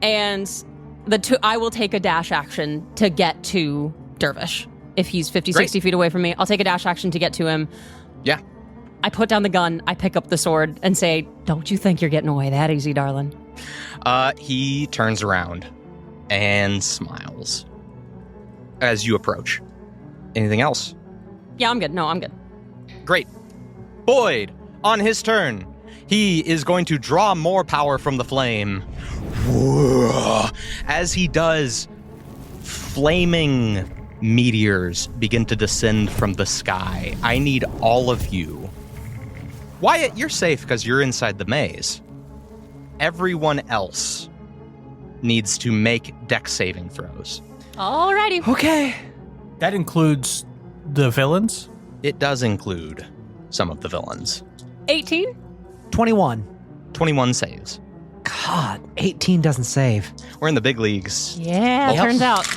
And I will take a dash action to get to Dervish. If he's 50, 60 feet away from me, I'll take a dash action to get to him. Yeah. I put down the gun, I pick up the sword, and say, "Don't you think you're getting away that easy, darling?" He turns around and smiles as you approach. Anything else? Yeah, I'm good. No, I'm good. Great. Boyd, on his turn, he is going to draw more power from the flame. As he does, flaming meteors begin to descend from the sky. I need all of you. Wyatt, you're safe because you're inside the maze. Everyone else needs to make dex saving throws. Alrighty. Okay. That includes the villains? It does include some of the villains. 18? 21. 21 saves. God, 18 doesn't save. We're in the big leagues. Yeah, Yep. turns out.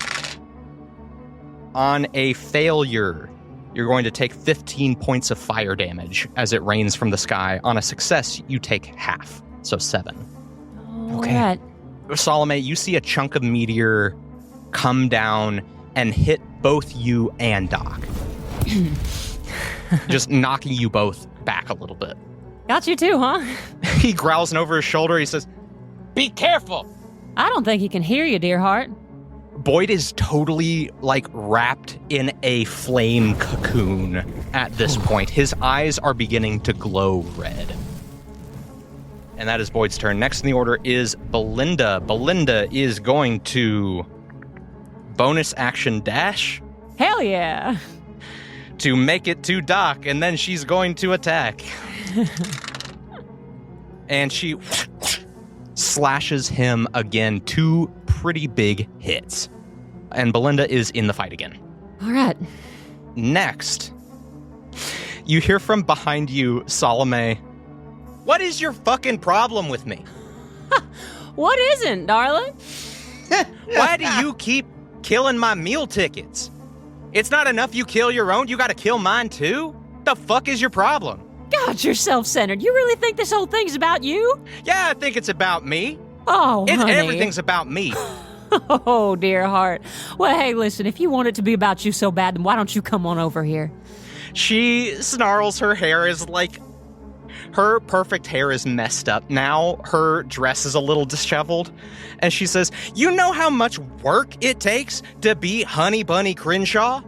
On a failure, you're going to take 15 points of fire damage as it rains from the sky. On a success, you take half, so 7. Okay. Alright. Salome, you see a chunk of meteor come down and hit both you and Doc. Just knocking you both back a little bit. Got you too, huh? He growls over his shoulder. He says, "Be careful." I don't think he can hear you, dear heart. Boyd is totally, wrapped in a flame cocoon at this point. His eyes are beginning to glow red. And that is Boyd's turn. Next in the order is Belinda. Belinda is going to bonus action dash. Hell yeah. To make it to Doc, and then she's going to attack. And she slashes him again. 2 pretty big hits. And Belinda is in the fight again. All right. Next, you hear from behind you, Salome. What is your fucking problem with me? What isn't, darling? Why do you keep killing my meal tickets? It's not enough you kill your own, you gotta kill mine too? The fuck is your problem? God, you're self-centered. You really think this whole thing's about you? Yeah, I think it's about me. Oh, honey. Everything's about me. Oh, dear heart. Well, hey, listen, if you want it to be about you so bad, then why don't you come on over here? She snarls. Her hair is her perfect hair is messed up now. Her dress is a little disheveled. And she says, "You know how much work it takes to be Honey Bunny Crenshaw?"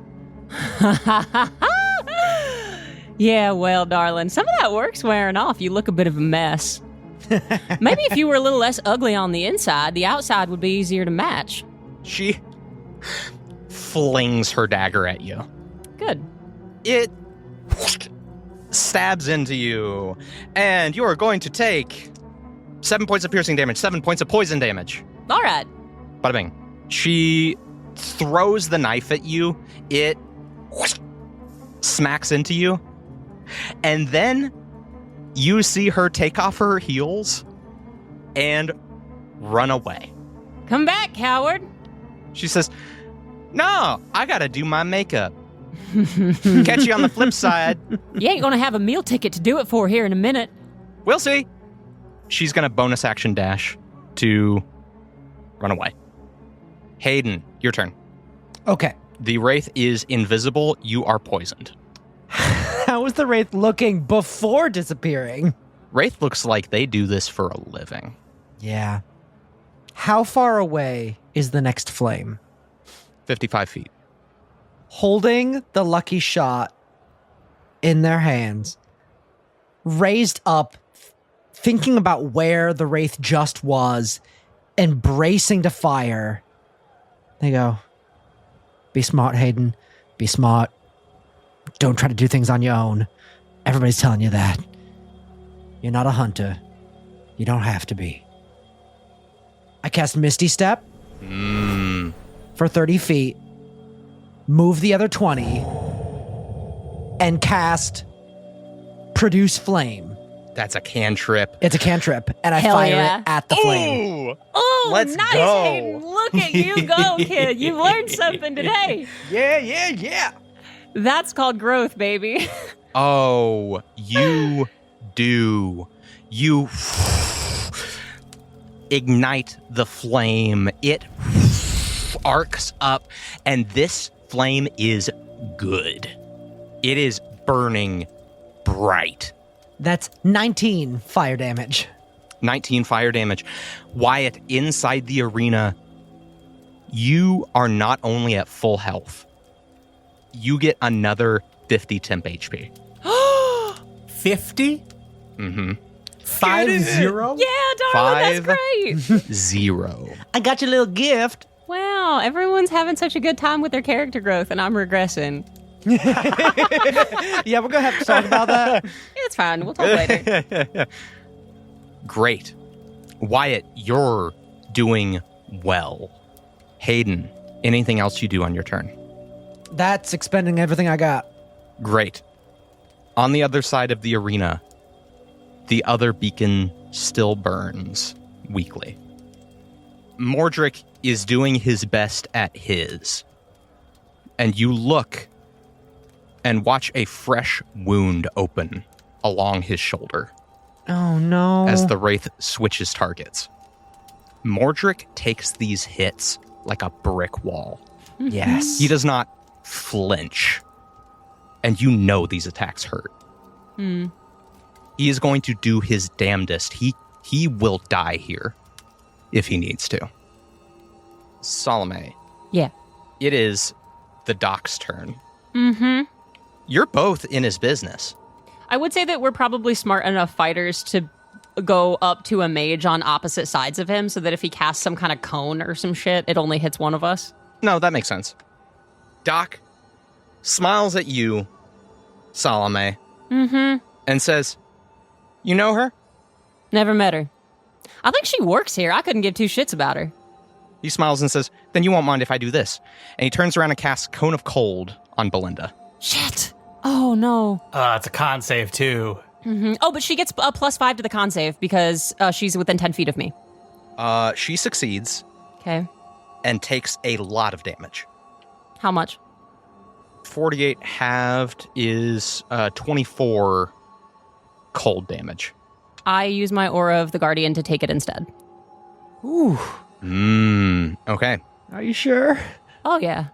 Yeah, well, darling, some of that work's wearing off. You look a bit of a mess. Maybe if you were a little less ugly on the inside, the outside would be easier to match. She flings her dagger at you. Good. It stabs into you, and you are going to take 7 points of piercing damage, 7 points of poison damage. All right. Bada bing. She throws the knife at you. It smacks into you. And then you see her take off her heels and run away. Come back, coward. She says, "No, I gotta do my makeup. Catch you on the flip side." You ain't gonna have a meal ticket to do it for here in a minute. We'll see. She's gonna bonus action dash to run away. Hayden, your turn. Okay. The Wraith is invisible. You are poisoned. How was the Wraith looking before disappearing? Wraith looks like they do this for a living. Yeah. How far away is the next flame? 55 feet. Holding the lucky shot in their hands, raised up, thinking about where the Wraith just was, and bracing to fire, they go, "Be smart, Hayden. Be smart. Don't try to do things on your own. Everybody's telling you that. You're not a hunter. You don't have to be." I cast Misty Step for 30 feet, move the other 20, and cast Produce Flame. That's a cantrip. It's a cantrip, and I fire it at the flame. Oh, Let's nice, go. Hayden. Look at you go, kid. You learned something today. Yeah. That's called growth, baby. Oh, you do. You ignite the flame. It arcs up, and this flame is good. It is burning bright. That's 19 fire damage. 19 fire damage. Wyatt, inside the arena, you are not only at full health, you get another 50 temp HP. 50? Mm-hmm. 5-0? Yeah, darling, that's great. 0. I got your little gift. Wow, everyone's having such a good time with their character growth, and I'm regressing. Yeah, we're going to have to talk about that. It's fine. We'll talk later. Great. Wyatt, you're doing well. Hayden, anything else you do on your turn? That's expending everything I got. Great. On the other side of the arena, the other beacon still burns weakly. Mordrick is doing his best at his. And you look and watch a fresh wound open along his shoulder Oh, no. as the Wraith switches targets. Mordrick takes these hits like a brick wall. Yes. He does not flinch. And you know these attacks hurt. He is going to do his damnedest. He will die here if he needs to. Salome. Yeah. It is the Doc's turn. Mm-hmm. You're both in his business. I would say that we're probably smart enough fighters to go up to a mage on opposite sides of him so that if he casts some kind of cone or some shit, it only hits one of us. No, that makes sense. Doc smiles at you, Salome, and says, "You know her?" Never met her. I think she works here. I couldn't give two shits about her. He smiles and says, "Then you won't mind if I do this." And he turns around and casts Cone of Cold on Belinda. Shit. Oh, no. It's a con save, too. Oh, but she gets a +5 to the con save because she's within 10 feet of me. She succeeds Okay. and takes a lot of damage. How much? 48 halved is 24 cold damage. I use my Aura of the Guardian to take it instead. Ooh. Okay. Are you sure? Oh, yeah.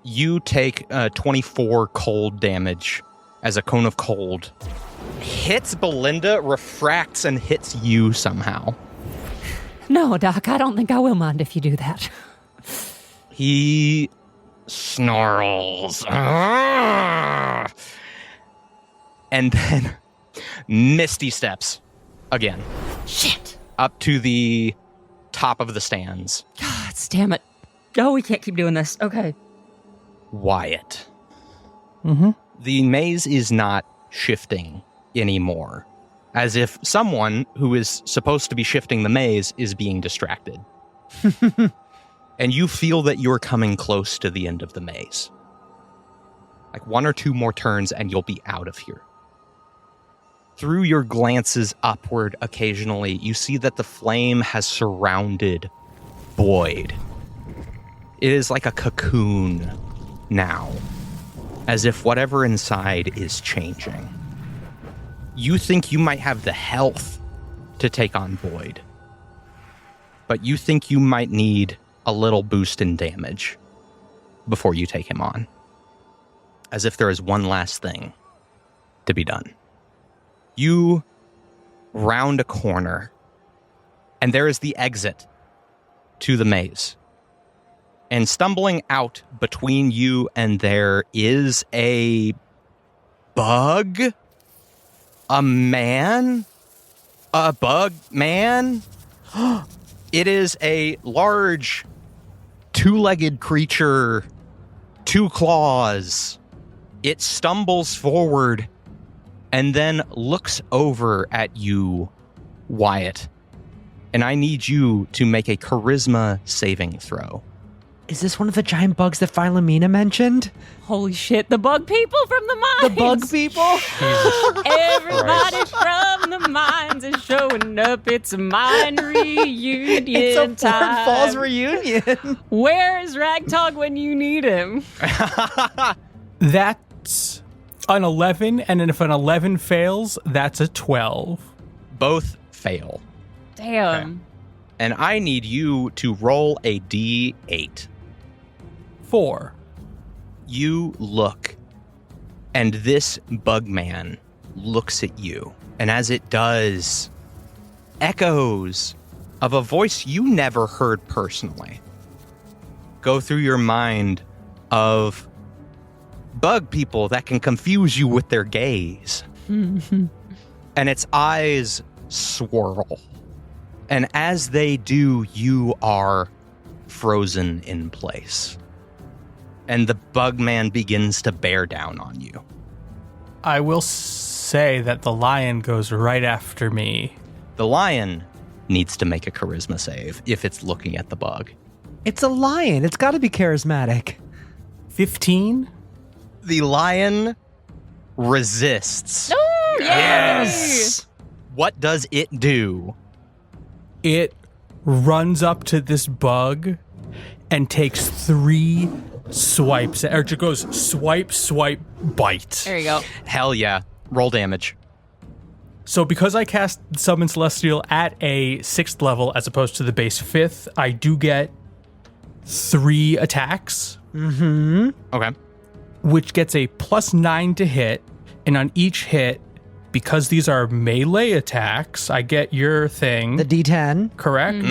You take 24 cold damage as a Cone of Cold hits Belinda, refracts, and hits you somehow. No, Doc, I don't think I will mind if you do that. He snarls. And then Misty steps again. Shit. Up to the top of the stands. God damn it. Oh, we can't keep doing this. Okay. Wyatt. The maze is not shifting anymore, as if someone who is supposed to be shifting the maze is being distracted. And you feel that you're coming close to the end of the maze. Like 1 or 2 more turns and you'll be out of here. Through your glances upward occasionally, you see that the flame has surrounded Boyd. It is like a cocoon now, as if whatever inside is changing. You think you might have the health to take on Boyd, but you think you might need a little boost in damage. before you take him on. As if there is one last thing to be done. You round a corner, and there is the exit to the maze. And stumbling out between you and there is a bug? A man? A bug man? It is a large, two-legged creature, 2 claws. It stumbles forward and then looks over at you, Wyatt. And I need you to make a charisma saving throw. Is this one of the giant bugs that Philomena mentioned? Holy shit, the bug people from the mines. The bug people? Everybody from the mines is showing up. It's a mine reunion It's a Fort time. Falls reunion. Where is Ragtag when you need him? That's an 11, and then if an 11 fails, that's a 12. Both fail. Damn. Okay. And I need you to roll a D8. 4. You look, and this bug man looks at you. And as it does, echoes of a voice you never heard personally go through your mind of bug people that can confuse you with their gaze. And its eyes swirl. And as they do, you are frozen in place. And the bug man begins to bear down on you. I will say that the lion goes right after me. The lion needs to make a charisma save if it's looking at the bug. It's a lion. It's got to be charismatic. 15? The lion resists. Oh, Yes! What does it do? It runs up to this bug and takes 3 swipes, or just goes swipe, swipe, bite. There you go. Hell yeah. Roll damage. So because I cast Summon Celestial at a 6th level as opposed to the base 5th, I do get 3 attacks. Okay. Which gets a +9 to hit, and on each hit, because these are melee attacks, I get your thing. The D10. Correct?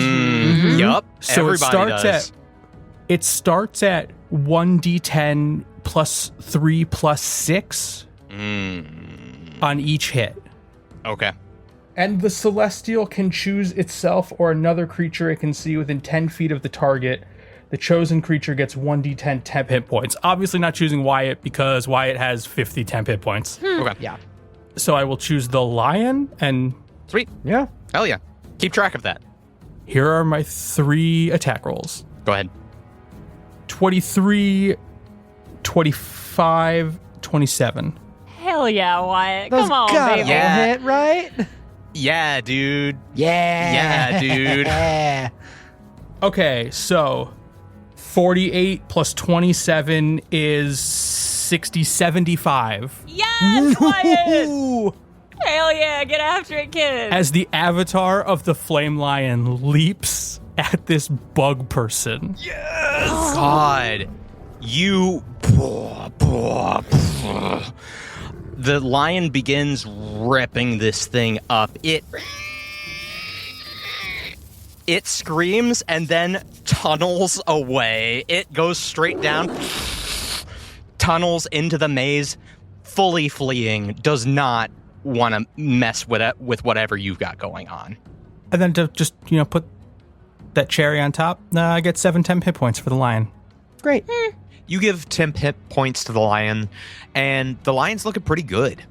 Yup. So Everybody it starts at 1d10 plus 3 plus 6 on each hit. Okay. And the Celestial can choose itself or another creature it can see within 10 feet of the target. The chosen creature gets 1d10 temp hit points. Obviously not choosing Wyatt because Wyatt has 50 temp hit points. Okay. Yeah. So I will choose the lion, and Sweet. Yeah. Hell yeah. Keep track of that. here are my 3 attack rolls. Go ahead. 23, 25, 27. Hell yeah, Wyatt. Those Come on, gotta baby. Yeah. hit, right? Yeah, dude. Yeah. Yeah, dude. Okay, so 48 plus 27 is 60, 75. Yes, Wyatt. Hell yeah, get after it, kid. As the avatar of the flame lion leaps at this bug person. God. You. The lion begins ripping this thing up. It screams and then tunnels away. It goes straight down, tunnels into the maze, fully fleeing, does not want to mess with it, with whatever you've got going on. And then to just, put that cherry on top, I get 7 temp hit points for the lion. Great. You give temp hit points to the lion, and the lion's looking pretty good.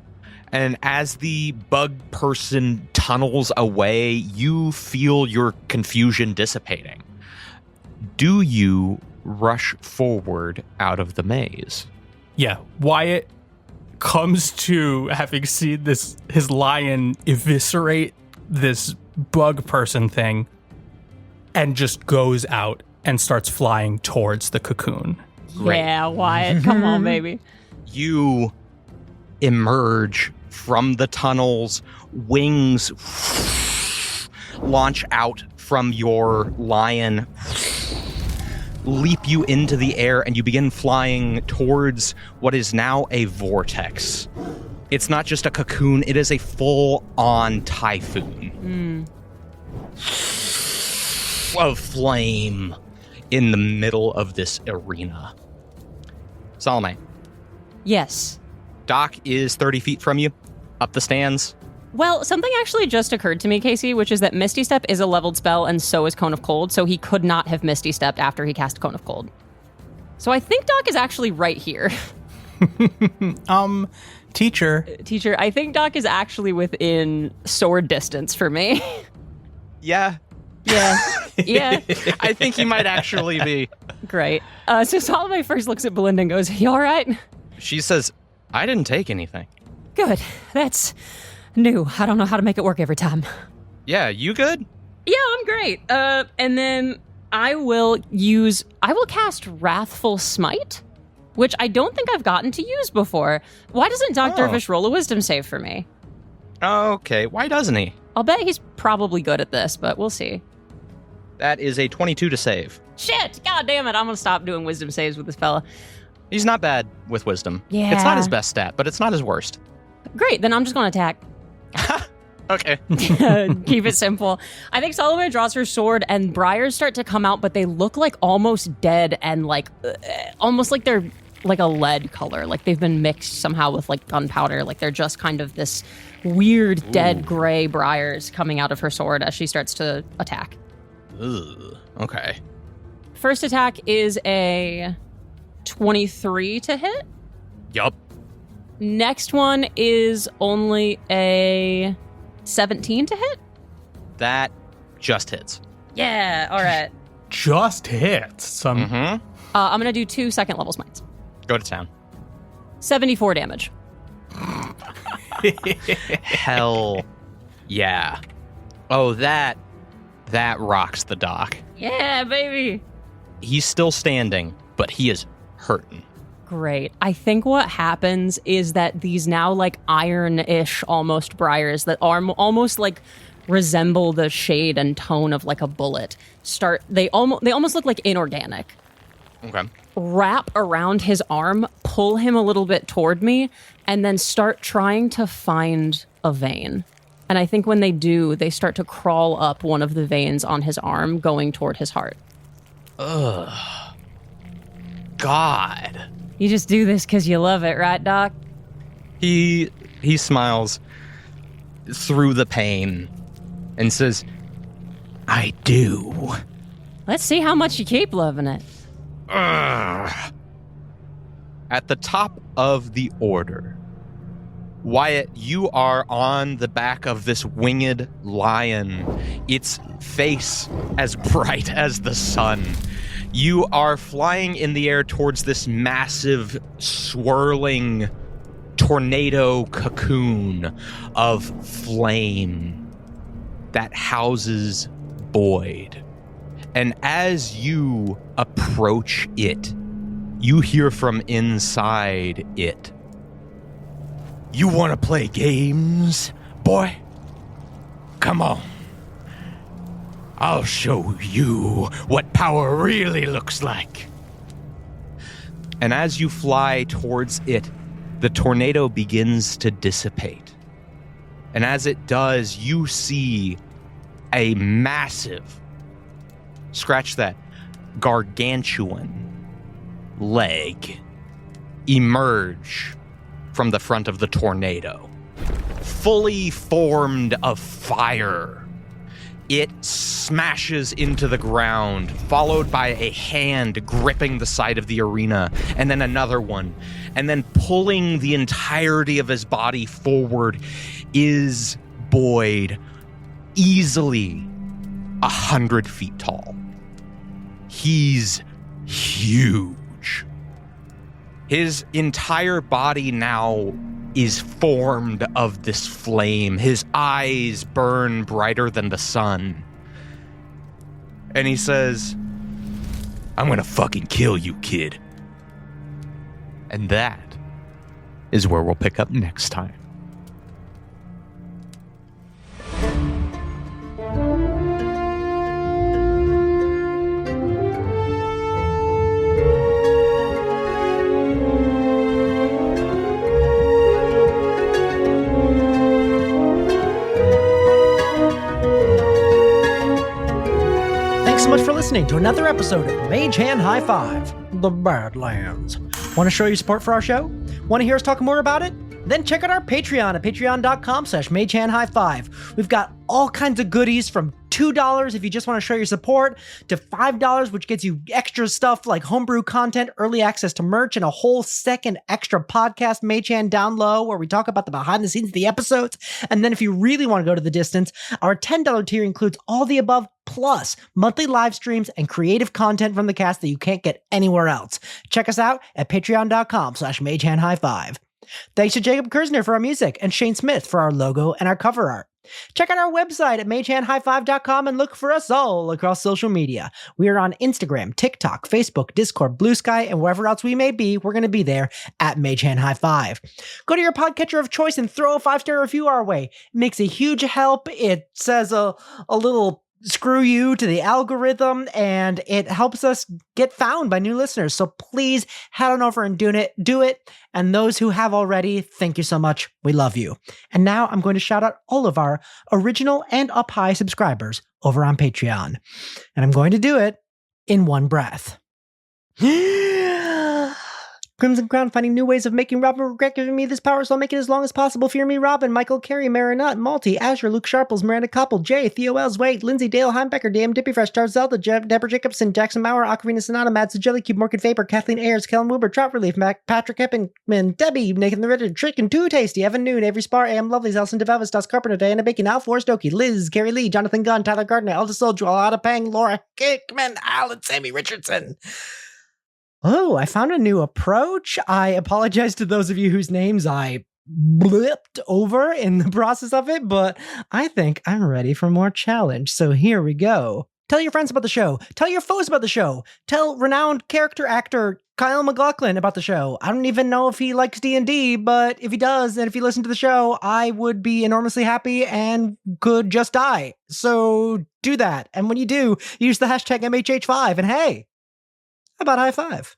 And as the bug person tunnels away, you feel your confusion dissipating. Do you rush forward out of the maze? Yeah, Wyatt comes to having seen his lion eviscerate this bug person thing and just goes out and starts flying towards the cocoon. Yeah, Wyatt. Come on, baby. You emerge from the tunnels, wings launch out from your lion, leap you into the air, and you begin flying towards what is now a vortex. It's not just a cocoon, it is a full-on typhoon. Of flame in the middle of this arena. Salome. Yes. Doc is 30 feet from you, up the stands. Well, something actually just occurred to me, Casey, which is that Misty Step is a leveled spell, and so is Cone of Cold, so he could not have Misty Stepped after he cast Cone of Cold. So I think Doc is actually right here. Teacher, I think Doc is actually within sword distance for me. Yeah. Yeah. Yeah. I think he might actually be. Great. So Salome first looks at Belinda and goes, "You all right?" She says, I didn't take anything. Good. That's new. I don't know how to make it work every time. Yeah, you good? Yeah, I'm great. And then I will cast Wrathful Smite, which I don't think I've gotten to use before. Why doesn't Doc Dervish roll a wisdom save for me? Okay, why doesn't he? I'll bet he's probably good at this, but we'll see. That is a 22 to save. Shit! God damn it, I'm gonna stop doing wisdom saves with this fella. He's not bad with wisdom. Yeah. It's not his best stat, but it's not his worst. Great, then I'm just gonna attack. Okay. Keep it simple. I think Salome draws her sword and briars start to come out, but they look like almost dead and like almost like they're like a lead color. Like they've been mixed somehow with like gunpowder. Like they're just kind of this weird dead gray briars coming out of her sword as she starts to attack. Ugh. Okay. First attack is a 23 to hit. Yup. Next one is only a 17 to hit. That just hits. Yeah, all right. just hits. I'm going to do 2 second level smites. Go to town. 74 damage. Hell yeah. Oh, that rocks the Doc. Yeah, baby. He's still standing, but he is hurting. Great. I think what happens is that these now like iron-ish almost briars that are almost like resemble the shade and tone of like a bullet they almost look like inorganic. Okay. Wrap around his arm, pull him a little bit toward me, and then start trying to find a vein. And I think when they do, they start to crawl up one of the veins on his arm going toward his heart. Ugh. God. You just do this because you love it, right, Doc? He smiles through the pain and says, I do. Let's see how much you keep loving it. Ugh. At the top of the order, Wyatt, you are on the back of this winged lion, its face as bright as the sun. You are flying in the air towards this massive, swirling tornado cocoon of flame that houses Boyd. And as you approach it, you hear from inside it, you want to play games, boy? Come on. I'll show you what power really looks like. And as you fly towards it, the tornado begins to dissipate. And as it does, you see a massive, scratch that, gargantuan leg emerge from the front of the tornado, fully formed of fire. It smashes into the ground, followed by a hand gripping the side of the arena, and then another one. And then pulling the entirety of his body forward is Boyd, easily 100 feet tall. He's huge. His entire body now is formed of this flame. His eyes burn brighter than the sun. And he says, I'm gonna fucking kill you, kid. And that is where we'll pick up next time. listening to another episode of Mage Hand High Five, the Badlands. Want to show your support for our show? Want to hear us talk more about it? Then check out our Patreon at patreon.com/magehandhigh5. We've got all kinds of goodies from $2 if you just want to show your support to $5, which gets you extra stuff like homebrew content, early access to merch, and a whole second extra podcast, Mage Hand Down Low, where we talk about the behind the scenes of the episodes. And then if you really want to go to the distance, our $10 tier includes all the above, plus monthly live streams and creative content from the cast that you can't get anywhere else. Check us out at patreon.com/magehandhigh5. Thanks to Jacob Kersner for our music and Shane Smith for our logo and our cover art. Check out our website at magehandhighfive.com and look for us all across social media. We are on Instagram, TikTok, Facebook, Discord, Blue Sky, and wherever else we may be, we're going to be there at Mage Hand High Five. Go to your podcatcher of choice and throw a 5-star review our way. It makes a huge help. It says a little screw you to the algorithm, and it helps us get found by new listeners. So please head on over and do it. And those who have already, thank you so much. We love you. And now I'm going to shout out all of our original and up high subscribers over on Patreon. And I'm going to do it in one breath. Crimson Crown finding new ways of making Robin regret giving me this power, so I'll make it as long as possible. Fear me, Robin, Michael, Carey, Marinette, Malty, Azure, Luke Sharples, Miranda Koppel, Jay, Theo Els, Wade, Lindsay, Dale, Heimbecker, DM, Dippy Fresh, Star Zelda, Deborah Jacobson, Jackson Maurer, Ocarina Sonata, Mads Jellycube, Morgan Faber, Kathleen Ayers, Kellen Wilbur, Trout Relief, Patrick Eppingman, Debbie, Nathan the Ritter, Trick and Too Tasty, Evan Noon, Avery Spar, AM Lovely's, Alison DeVelvis, Das Carpenter, Diana Bacon, Al Forrest Okie, Liz, Carrie Lee, Jonathan Gunn, Tyler Gardner, Elda Soldier, Alada Pang, Laura Kickman, Alan, Sammy Richardson. Oh, I found a new approach. I apologize to those of you whose names I blipped over in the process of it, but I think I'm ready for more challenge. So here we go. Tell your friends about the show. Tell your foes about the show. Tell renowned character actor Kyle MacLachlan about the show. I don't even know if he likes D&D, but if he does, and if you listen to the show, I would be enormously happy and could just die. So do that. And when you do, use the hashtag MHH5. And hey, how about high five?